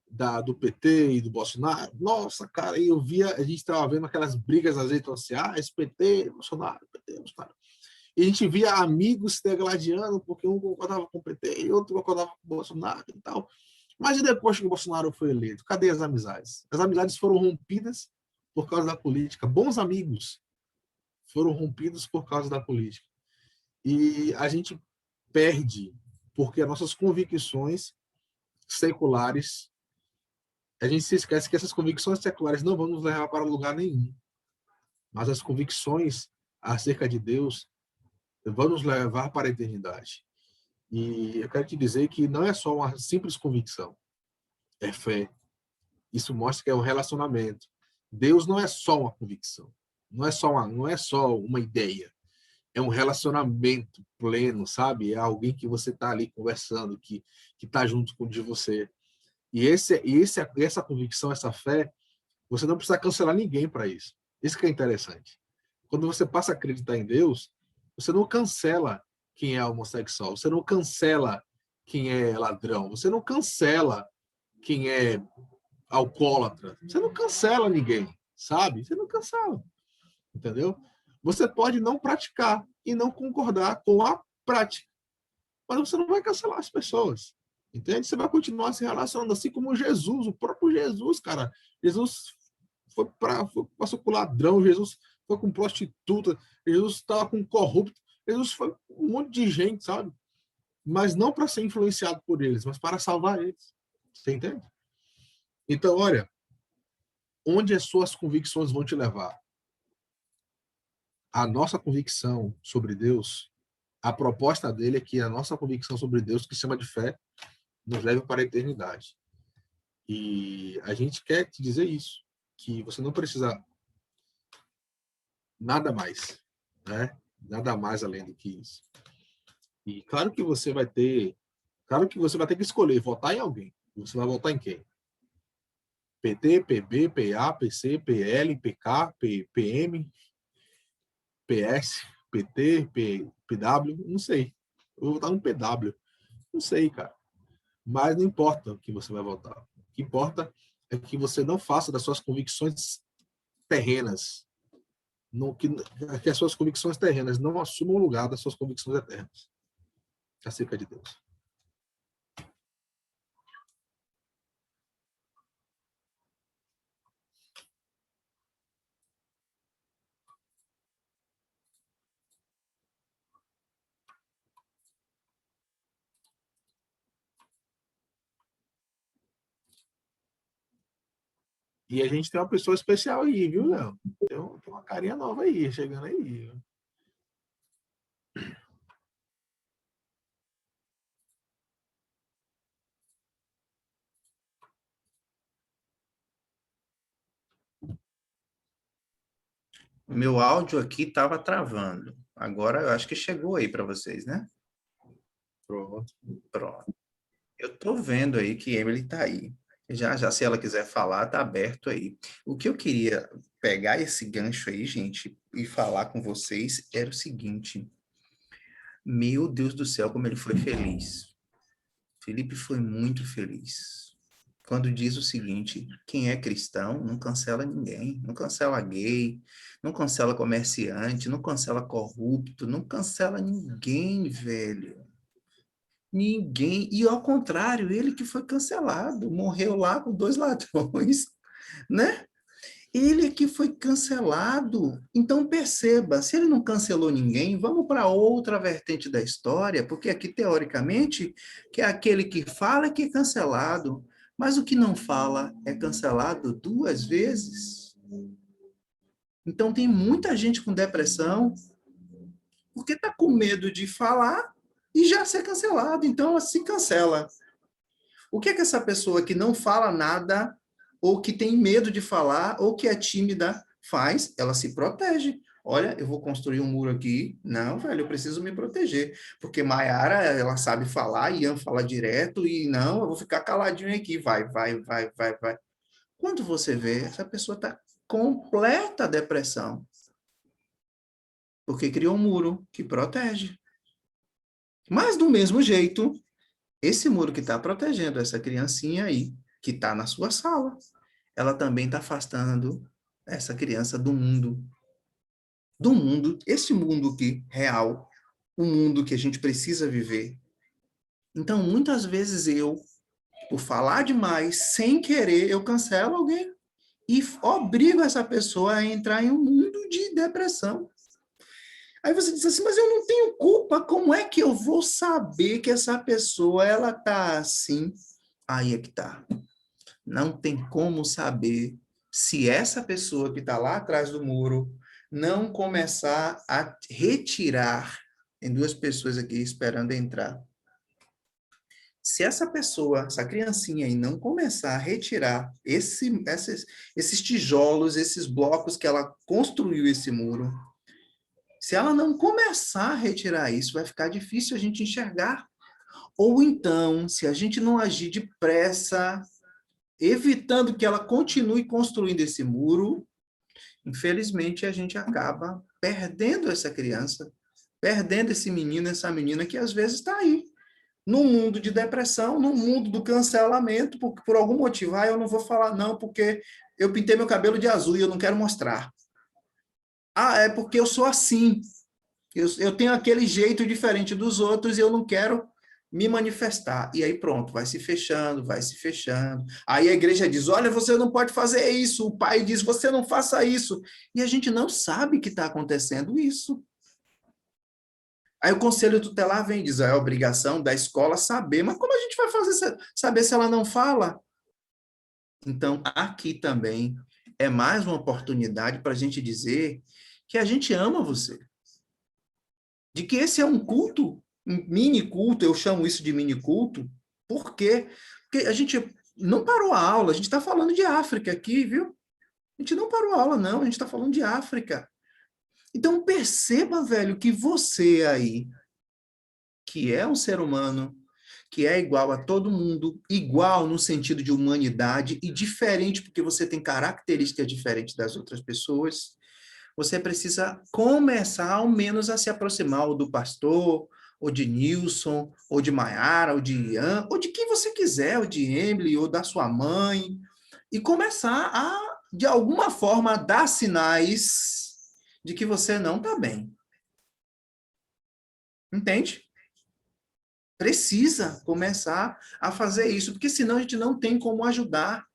do PT e do Bolsonaro. Nossa, cara, e a gente estava vendo aquelas brigas nas redes sociais, PT, Bolsonaro, PT, Bolsonaro. E a gente via amigos se degladiando, porque um concordava com o PT e outro concordava com o Bolsonaro e tal. Mas e depois que o Bolsonaro foi eleito? Cadê as amizades? As amizades foram rompidas por causa da política. Bons amigos foram rompidos por causa da política. E a gente perde, porque as nossas convicções seculares, a gente se esquece que essas convicções seculares não vão nos levar para lugar nenhum. Mas as convicções acerca de Deus vão nos levar para a eternidade. E eu quero te dizer que não é só uma simples convicção, é fé. Isso mostra que é um relacionamento. Deus não é só uma convicção, não é só uma ideia, é um relacionamento pleno, sabe? É alguém que você está ali conversando, que está junto com de você. E essa convicção, essa fé, você não precisa cancelar ninguém para isso. Isso que é interessante. Quando você passa a acreditar em Deus, você não cancela quem é homossexual, você não cancela quem é ladrão, você não cancela quem é alcoólatra, você não cancela ninguém, sabe? Você não cancela, entendeu? Você pode não praticar e não concordar com a prática, mas você não vai cancelar as pessoas, entende? Você vai continuar se relacionando, assim como Jesus, o próprio Jesus, cara. Jesus passou por ladrão, Jesus foi com prostituta, Jesus estava com corrupto, Jesus foi com um monte de gente, sabe? Mas não para ser influenciado por eles, mas para salvar eles. Você entende? Então, olha, onde as suas convicções vão te levar? A nossa convicção sobre Deus, a proposta dele é que a nossa convicção sobre Deus, que se chama de fé, nos leve para a eternidade. E a gente quer te dizer isso, que você não precisa nada mais, né? Nada mais além do que isso. E claro que você vai ter que escolher, votar em alguém. Você vai votar em quem? PT, PB, PA, PC, PL, PK, PM, PS, PT, PW, não sei. Eu vou votar no PW. Não sei, cara. Mas não importa o que você vai votar. O que importa é que você não faça das suas convicções terrenas, que as suas convicções terrenas não assumam o lugar das suas convicções eternas acerca de Deus. E a gente tem uma pessoa especial aí, viu, Léo? Tem uma carinha nova aí, chegando aí. Meu áudio aqui estava travando. Agora eu acho que chegou aí para vocês, né? Pronto. Eu estou vendo aí que Emily está aí. Já, se ela quiser falar, está aberto aí. O que eu queria pegar esse gancho aí, gente, e falar com vocês era o seguinte. Meu Deus do céu, como ele foi feliz. Felipe foi muito feliz. Quando diz o seguinte, quem é cristão não cancela ninguém, não cancela gay, não cancela comerciante, não cancela corrupto, não cancela ninguém, velho. Ninguém. E ao contrário, ele que foi cancelado, morreu lá com 2 ladrões, né? Ele que foi cancelado. Então, perceba, se ele não cancelou ninguém, vamos para outra vertente da história, porque aqui, teoricamente, que é aquele que fala que é cancelado, mas o que não fala é cancelado 2 vezes. Então, tem muita gente com depressão, porque está com medo de falar e já ser cancelado. Então, se cancela. O que é que essa pessoa que não fala nada, ou que tem medo de falar, ou que é tímida, faz? Ela se protege. Olha, eu vou construir um muro aqui. Não, velho, eu preciso me proteger. Porque Maiara, ela sabe falar, Ian fala direto, e não, eu vou ficar caladinho aqui. Vai. Quando você vê, essa pessoa está completa depressão. Porque criou um muro que protege. Mas, do mesmo jeito, esse muro que está protegendo essa criancinha aí, que está na sua sala. Ela também está afastando essa criança do mundo. Do mundo, esse mundo aqui, real, o mundo que a gente precisa viver. Então, muitas vezes eu, por falar demais, sem querer, eu cancelo alguém e obrigo essa pessoa a entrar em um mundo de depressão. Aí você diz assim, mas eu não tenho culpa, como é que eu vou saber que essa pessoa, ela tá assim? Aí é que tá. Não tem como saber se essa pessoa que está lá atrás do muro não começar a retirar, tem duas pessoas aqui esperando entrar. Se essa pessoa, essa criancinha aí, não começar a retirar esses tijolos, esses blocos que ela construiu esse muro, se ela não começar a retirar isso, vai ficar difícil a gente enxergar. Ou então, se a gente não agir depressa, evitando que ela continue construindo esse muro, infelizmente a gente acaba perdendo essa criança, perdendo esse menino, essa menina que às vezes está aí, no mundo de depressão, no mundo do cancelamento, porque por algum motivo, eu não vou falar não, porque eu pintei meu cabelo de azul e eu não quero mostrar. É porque eu sou assim, eu tenho aquele jeito diferente dos outros e eu não quero me manifestar. E aí pronto, vai se fechando, vai se fechando. Aí a igreja diz, olha, você não pode fazer isso. O pai diz, você não faça isso. E a gente não sabe que está acontecendo isso. Aí o conselho tutelar vem e diz, é a obrigação da escola saber. Mas como a gente vai saber se ela não fala? Então, aqui também é mais uma oportunidade para a gente dizer que a gente ama você. De que esse é um culto, um mini culto, eu chamo isso de mini culto. Por quê? Porque a gente não parou a aula, a gente está falando de África aqui, viu? A gente não parou a aula, não, a gente está falando de África. Então, perceba, velho, que você aí, que é um ser humano, que é igual a todo mundo, igual no sentido de humanidade e diferente porque você tem características diferentes das outras pessoas, você precisa começar, ao menos, a se aproximar ou do pastor, ou de Nilson, ou de Maiara, ou de Ian, ou de quem você quiser, ou de Emily, ou da sua mãe, e começar a, de alguma forma, dar sinais de que você não está bem. Entende? Precisa começar a fazer isso, porque senão a gente não tem como ajudar.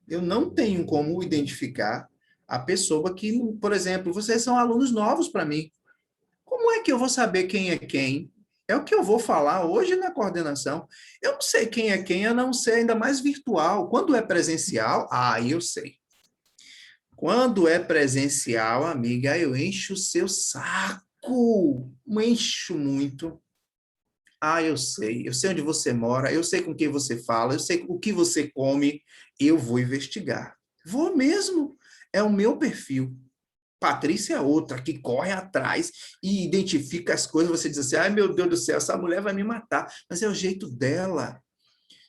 Eu não tenho como identificar a pessoa que, por exemplo, vocês são alunos novos para mim. Como é que eu vou saber quem é quem? É o que eu vou falar hoje na coordenação. Eu não sei quem é quem, eu não sei, ainda mais virtual. Quando é presencial, eu sei. Quando é presencial, amiga, eu encho o seu saco. Encho muito. Eu sei onde você mora, eu sei com quem você fala, eu sei o que você come, eu vou investigar. Vou mesmo, é o meu perfil. Patrícia é outra, que corre atrás e identifica as coisas, você diz assim, ai meu Deus do céu, essa mulher vai me matar, mas é o jeito dela.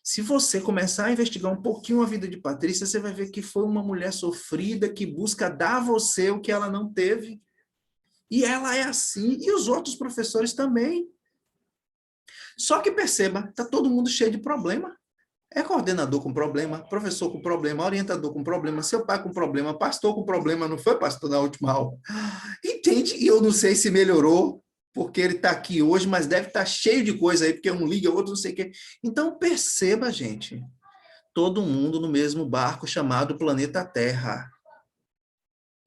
Se você começar a investigar um pouquinho a vida de Patrícia, você vai ver que foi uma mulher sofrida, que busca dar a você o que ela não teve. E ela é assim, e os outros professores também. Só que perceba, está todo mundo cheio de problema. É coordenador com problema, professor com problema, orientador com problema, seu pai com problema, pastor com problema, não foi, pastor, na última aula? Entende? E eu não sei se melhorou, porque ele está aqui hoje, mas deve estar cheio de coisa aí, porque um liga, outro não sei o quê. Então, perceba, gente, todo mundo no mesmo barco chamado planeta Terra.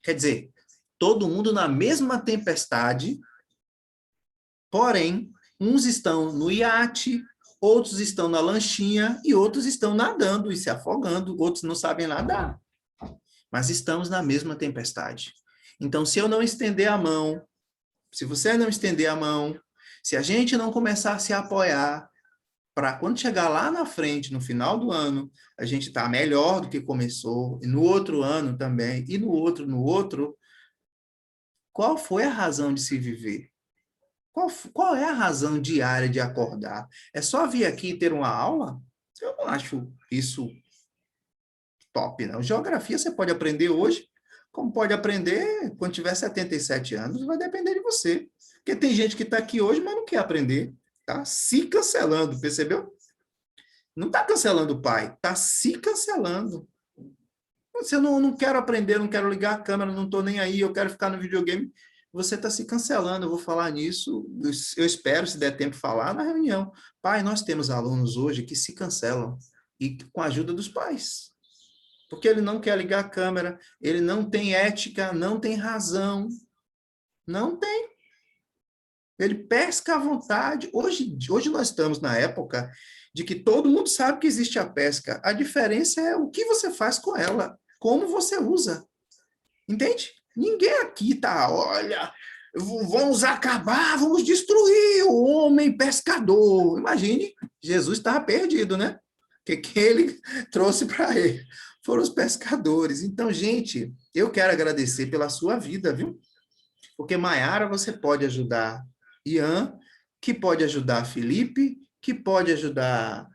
Quer dizer, todo mundo na mesma tempestade, porém, uns estão no iate, outros estão na lanchinha e outros estão nadando e se afogando, outros não sabem nadar. Mas estamos na mesma tempestade. Então, se eu não estender a mão, se você não estender a mão, se a gente não começar a se apoiar, para quando chegar lá na frente, no final do ano, a gente está melhor do que começou, e no outro ano também, e no outro, qual foi a razão de se viver? Qual é a razão diária de acordar? É só vir aqui e ter uma aula? Eu não acho isso top, não. Geografia você pode aprender hoje, como pode aprender quando tiver 77 anos, vai depender de você. Porque tem gente que está aqui hoje, mas não quer aprender. Tá se cancelando, percebeu? Não está cancelando o pai, está se cancelando. Você não quero aprender, não quero ligar a câmera, não estou nem aí, eu quero ficar no videogame. Você está se cancelando, eu vou falar nisso, eu espero, se der tempo, falar na reunião. Pai, nós temos alunos hoje que se cancelam, e com a ajuda dos pais. Porque ele não quer ligar a câmera, ele não tem ética, não tem razão. Não tem. Ele pesca à vontade. Hoje nós estamos na época de que todo mundo sabe que existe a pesca. A diferença é o que você faz com ela, como você usa. Entende? Ninguém aqui tá, olha, vamos acabar, vamos destruir o homem pescador. Imagine, Jesus estava perdido, né? O que ele trouxe para ele? Foram os pescadores. Então, gente, eu quero agradecer pela sua vida, viu? Porque Maiara, você pode ajudar Ian, que pode ajudar Felipe, que pode ajudar...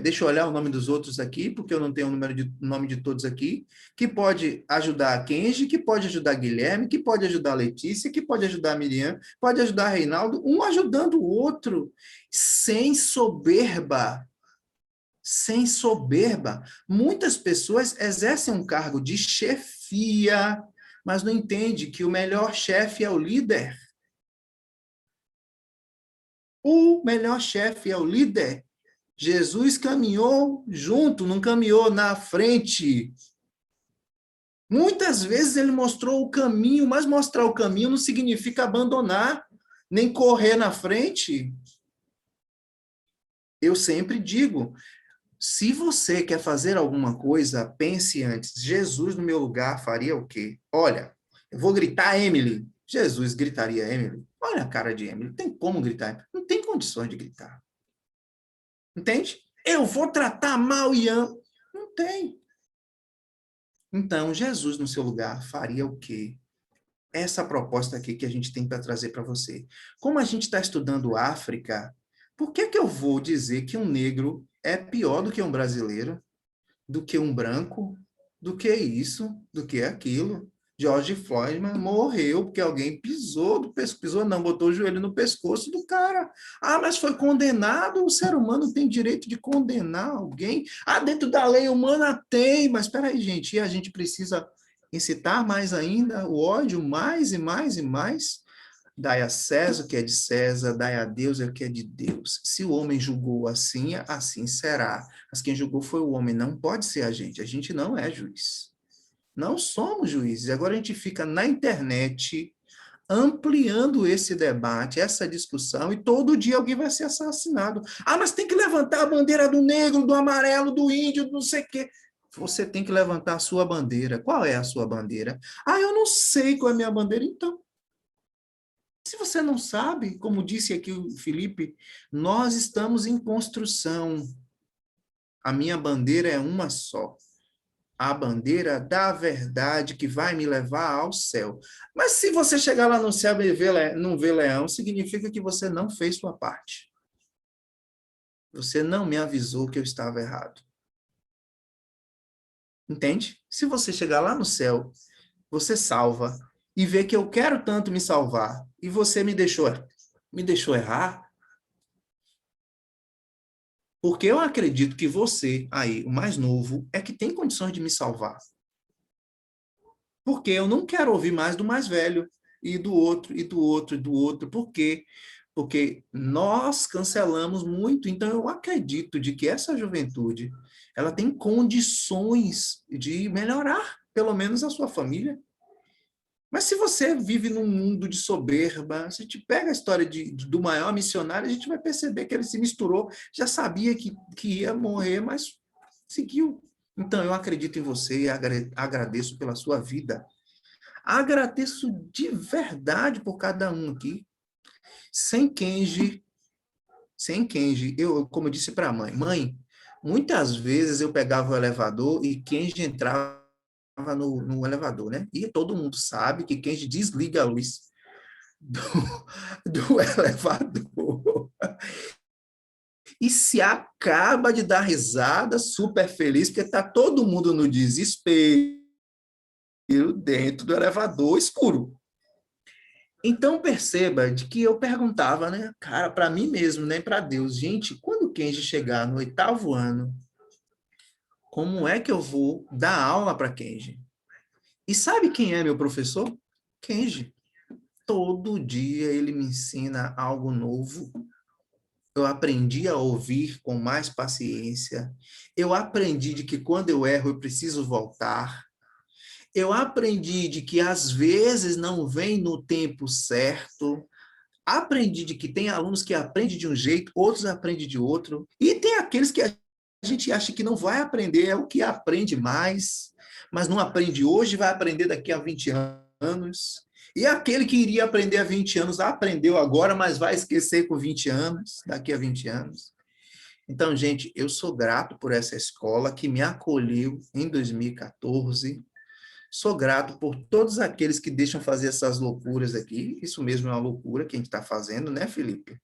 deixa eu olhar o nome dos outros aqui, porque eu não tenho o nome de todos aqui, que pode ajudar a Kenji, que pode ajudar a Guilherme, que pode ajudar a Letícia, que pode ajudar a Miriam, pode ajudar a Reinaldo, um ajudando o outro, sem soberba. Sem soberba. Muitas pessoas exercem um cargo de chefia, mas não entende que o melhor chefe é o líder. O melhor chefe é o líder. Jesus caminhou junto, não caminhou na frente. Muitas vezes ele mostrou o caminho, mas mostrar o caminho não significa abandonar, nem correr na frente. Eu sempre digo, se você quer fazer alguma coisa, pense antes. Jesus no meu lugar faria o quê? Olha, eu vou gritar Emily. Jesus gritaria Emily. Olha a cara de Emily, tem como gritar? Não tem condições de gritar. Entende? Eu vou tratar mal Ian. Não tem. Então, Jesus, no seu lugar, faria o quê? Essa proposta aqui que a gente tem para trazer para você. Como a gente está estudando África, por que eu vou dizer que um negro é pior do que um brasileiro, do que um branco, do que isso, do que aquilo? George Floyd morreu porque alguém pisou não, botou o joelho no pescoço do cara. Ah, mas foi condenado, o ser humano tem direito de condenar alguém. Ah, dentro da lei humana tem, mas espera aí, gente, e a gente precisa incitar mais ainda o ódio, mais e mais e mais? Dai a César o que é de César, dai a Deus o que é de Deus. Se o homem julgou assim, assim será. Mas quem julgou foi o homem, não pode ser a gente não é juiz. Não somos juízes. Agora a gente fica na internet ampliando esse debate, essa discussão, e todo dia alguém vai ser assassinado. Ah, mas tem que levantar a bandeira do negro, do amarelo, do índio, do não sei o quê. Você tem que levantar a sua bandeira. Qual é a sua bandeira? Ah, eu não sei qual é a minha bandeira, então. Se você não sabe, como disse aqui o Felipe, nós estamos em construção. A minha bandeira é uma só. A bandeira da verdade que vai me levar ao céu. Mas se você chegar lá no céu e não ver leão, significa que você não fez sua parte. Você não me avisou que eu estava errado. Entende? Se você chegar lá no céu, você salva e vê que eu quero tanto me salvar e você me deixou errar, porque eu acredito que você, aí, o mais novo, é que tem condições de me salvar. Porque eu não quero ouvir mais do mais velho, e do outro, e do outro, e do outro. Por quê? Porque nós cancelamos muito. Então, eu acredito de que essa juventude, ela tem condições de melhorar, pelo menos a sua família. Mas se você vive num mundo de soberba, se a gente pega a história do maior missionário, a gente vai perceber que ele se misturou, já sabia que ia morrer, mas seguiu. Então, eu acredito em você e agradeço pela sua vida. Agradeço de verdade por cada um aqui. Sem Kenji, eu, como eu disse para a mãe, muitas vezes eu pegava o elevador e Kenji entrava no elevador, né? E todo mundo sabe que Kenji desliga a luz do elevador e se acaba de dar risada, super feliz, porque está todo mundo no desespero dentro do elevador escuro. Então perceba de que eu perguntava, né, cara, para mim mesmo, nem para Deus, gente, quando Kenji chegar no 8º ano, como é que eu vou dar aula para Kenji? E sabe quem é meu professor? Kenji. Todo dia ele me ensina algo novo. Eu aprendi a ouvir com mais paciência. Eu aprendi de que quando eu erro, eu preciso voltar. Eu aprendi de que às vezes não vem no tempo certo. Aprendi de que tem alunos que aprendem de um jeito, outros aprendem de outro. E tem aqueles que a gente acha que não vai aprender, é o que aprende mais, mas não aprende hoje, vai aprender daqui a 20 anos. E aquele que iria aprender há 20 anos, aprendeu agora, mas vai esquecer com 20 anos, daqui a 20 anos. Então, gente, eu sou grato por essa escola que me acolheu em 2014. Sou grato por todos aqueles que deixam fazer essas loucuras aqui. Isso mesmo é uma loucura que a gente está fazendo, né, Felipe?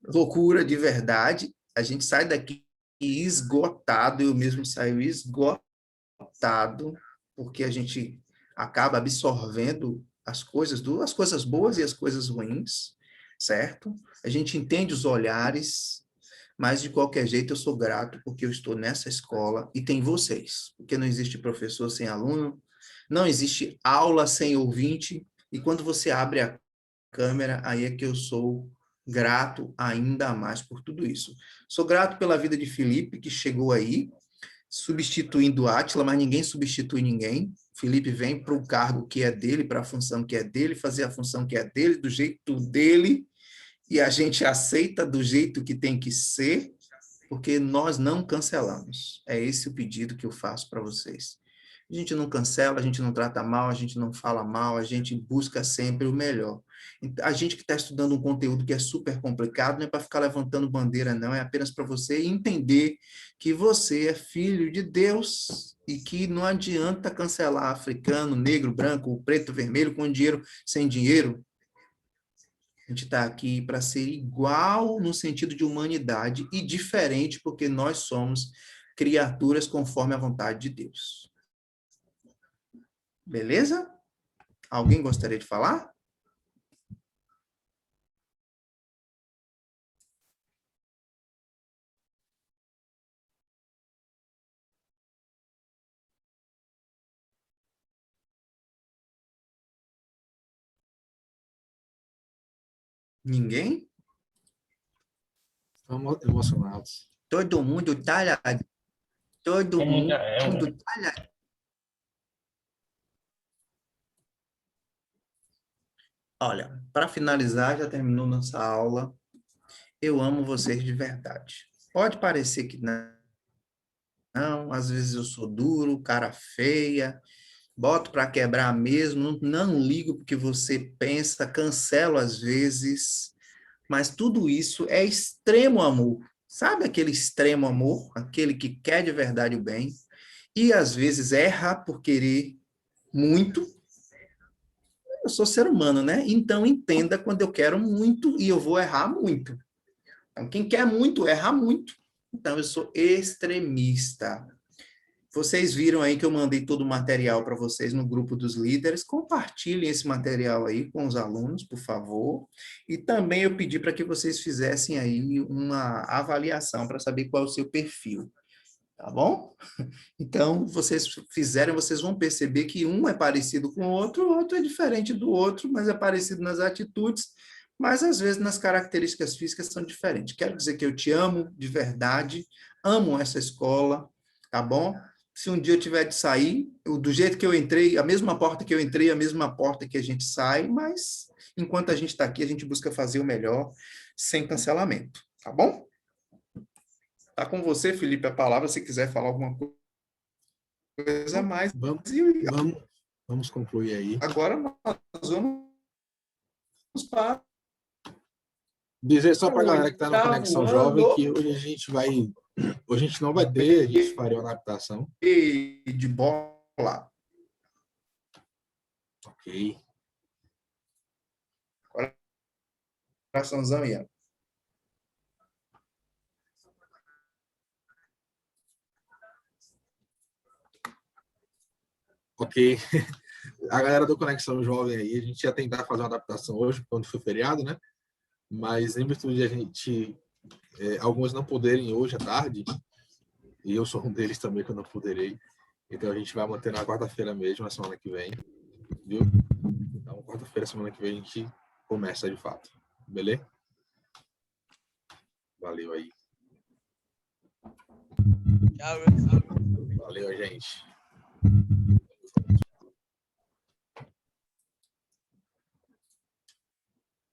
Loucura de verdade. A gente sai daqui esgotado, eu mesmo saio esgotado, porque a gente acaba absorvendo as coisas boas e as coisas ruins, certo? A gente entende os olhares, mas de qualquer jeito eu sou grato porque eu estou nessa escola e tem vocês, porque não existe professor sem aluno, não existe aula sem ouvinte, e quando você abre a câmera, aí é que eu sou grato ainda mais por tudo isso. Sou grato pela vida de Felipe, que chegou aí, substituindo Átila, mas ninguém substitui ninguém. Felipe vem para o cargo que é dele, para a função que é dele, fazer a função que é dele, do jeito dele, e a gente aceita do jeito que tem que ser, porque nós não cancelamos. É esse o pedido que eu faço para vocês. A gente não cancela, a gente não trata mal, a gente não fala mal, a gente busca sempre o melhor. A gente que está estudando um conteúdo que é super complicado, não é para ficar levantando bandeira, não, é apenas para você entender que você é filho de Deus e que não adianta cancelar africano, negro, branco, preto, vermelho, com dinheiro, sem dinheiro. A gente está aqui para ser igual no sentido de humanidade e diferente porque nós somos criaturas conforme a vontade de Deus. Beleza? Alguém gostaria de falar? Ninguém? Estamos emocionados. Todo mundo talhado. Todo mundo talhado. Olha, para finalizar, já terminou nossa aula. Eu amo vocês de verdade. Pode parecer que não, às vezes eu sou duro, cara feia, boto para quebrar mesmo, não ligo porque você pensa, cancelo às vezes, mas tudo isso é extremo amor. Sabe aquele extremo amor? Aquele que quer de verdade o bem e às vezes erra por querer muito. Eu sou ser humano, né? Então entenda quando eu quero muito e eu vou errar muito. Então, quem quer muito, erra muito. Então, eu sou extremista. Vocês viram aí que eu mandei todo o material para vocês no grupo dos líderes. Compartilhem esse material aí com os alunos, por favor. E também eu pedi para que vocês fizessem aí uma avaliação para saber qual é o seu perfil. Tá bom? Então, vocês fizerem, vocês vão perceber que um é parecido com o outro é diferente do outro, mas é parecido nas atitudes, mas às vezes nas características físicas são diferentes. Quero dizer que eu te amo de verdade, amo essa escola, tá bom? Se um dia eu tiver de sair, do jeito que eu entrei, a mesma porta que eu entrei, a mesma porta que a gente sai, mas enquanto a gente está aqui, a gente busca fazer o melhor, sem cancelamento, tá bom? Tá com você, Felipe, a palavra, se quiser falar alguma coisa a mais. Vamos concluir aí. Agora nós vamos para... Dizer só para a galera que está na Conexão Jovem que hoje a gente não vai ter, a gente faria uma adaptação. De bola. Ok. Coraçãozão aí. Ok. A galera do Conexão Jovem aí, a gente ia tentar fazer uma adaptação hoje, quando foi feriado, né? Mas em virtude de a gente alguns não poderem hoje à tarde, e eu sou um deles também que eu não poderei. Então a gente vai manter na quarta-feira mesmo, na semana que vem, viu? Então, quarta-feira, semana que vem, a gente começa de fato. Beleza? Valeu aí. Tchau. Valeu, gente.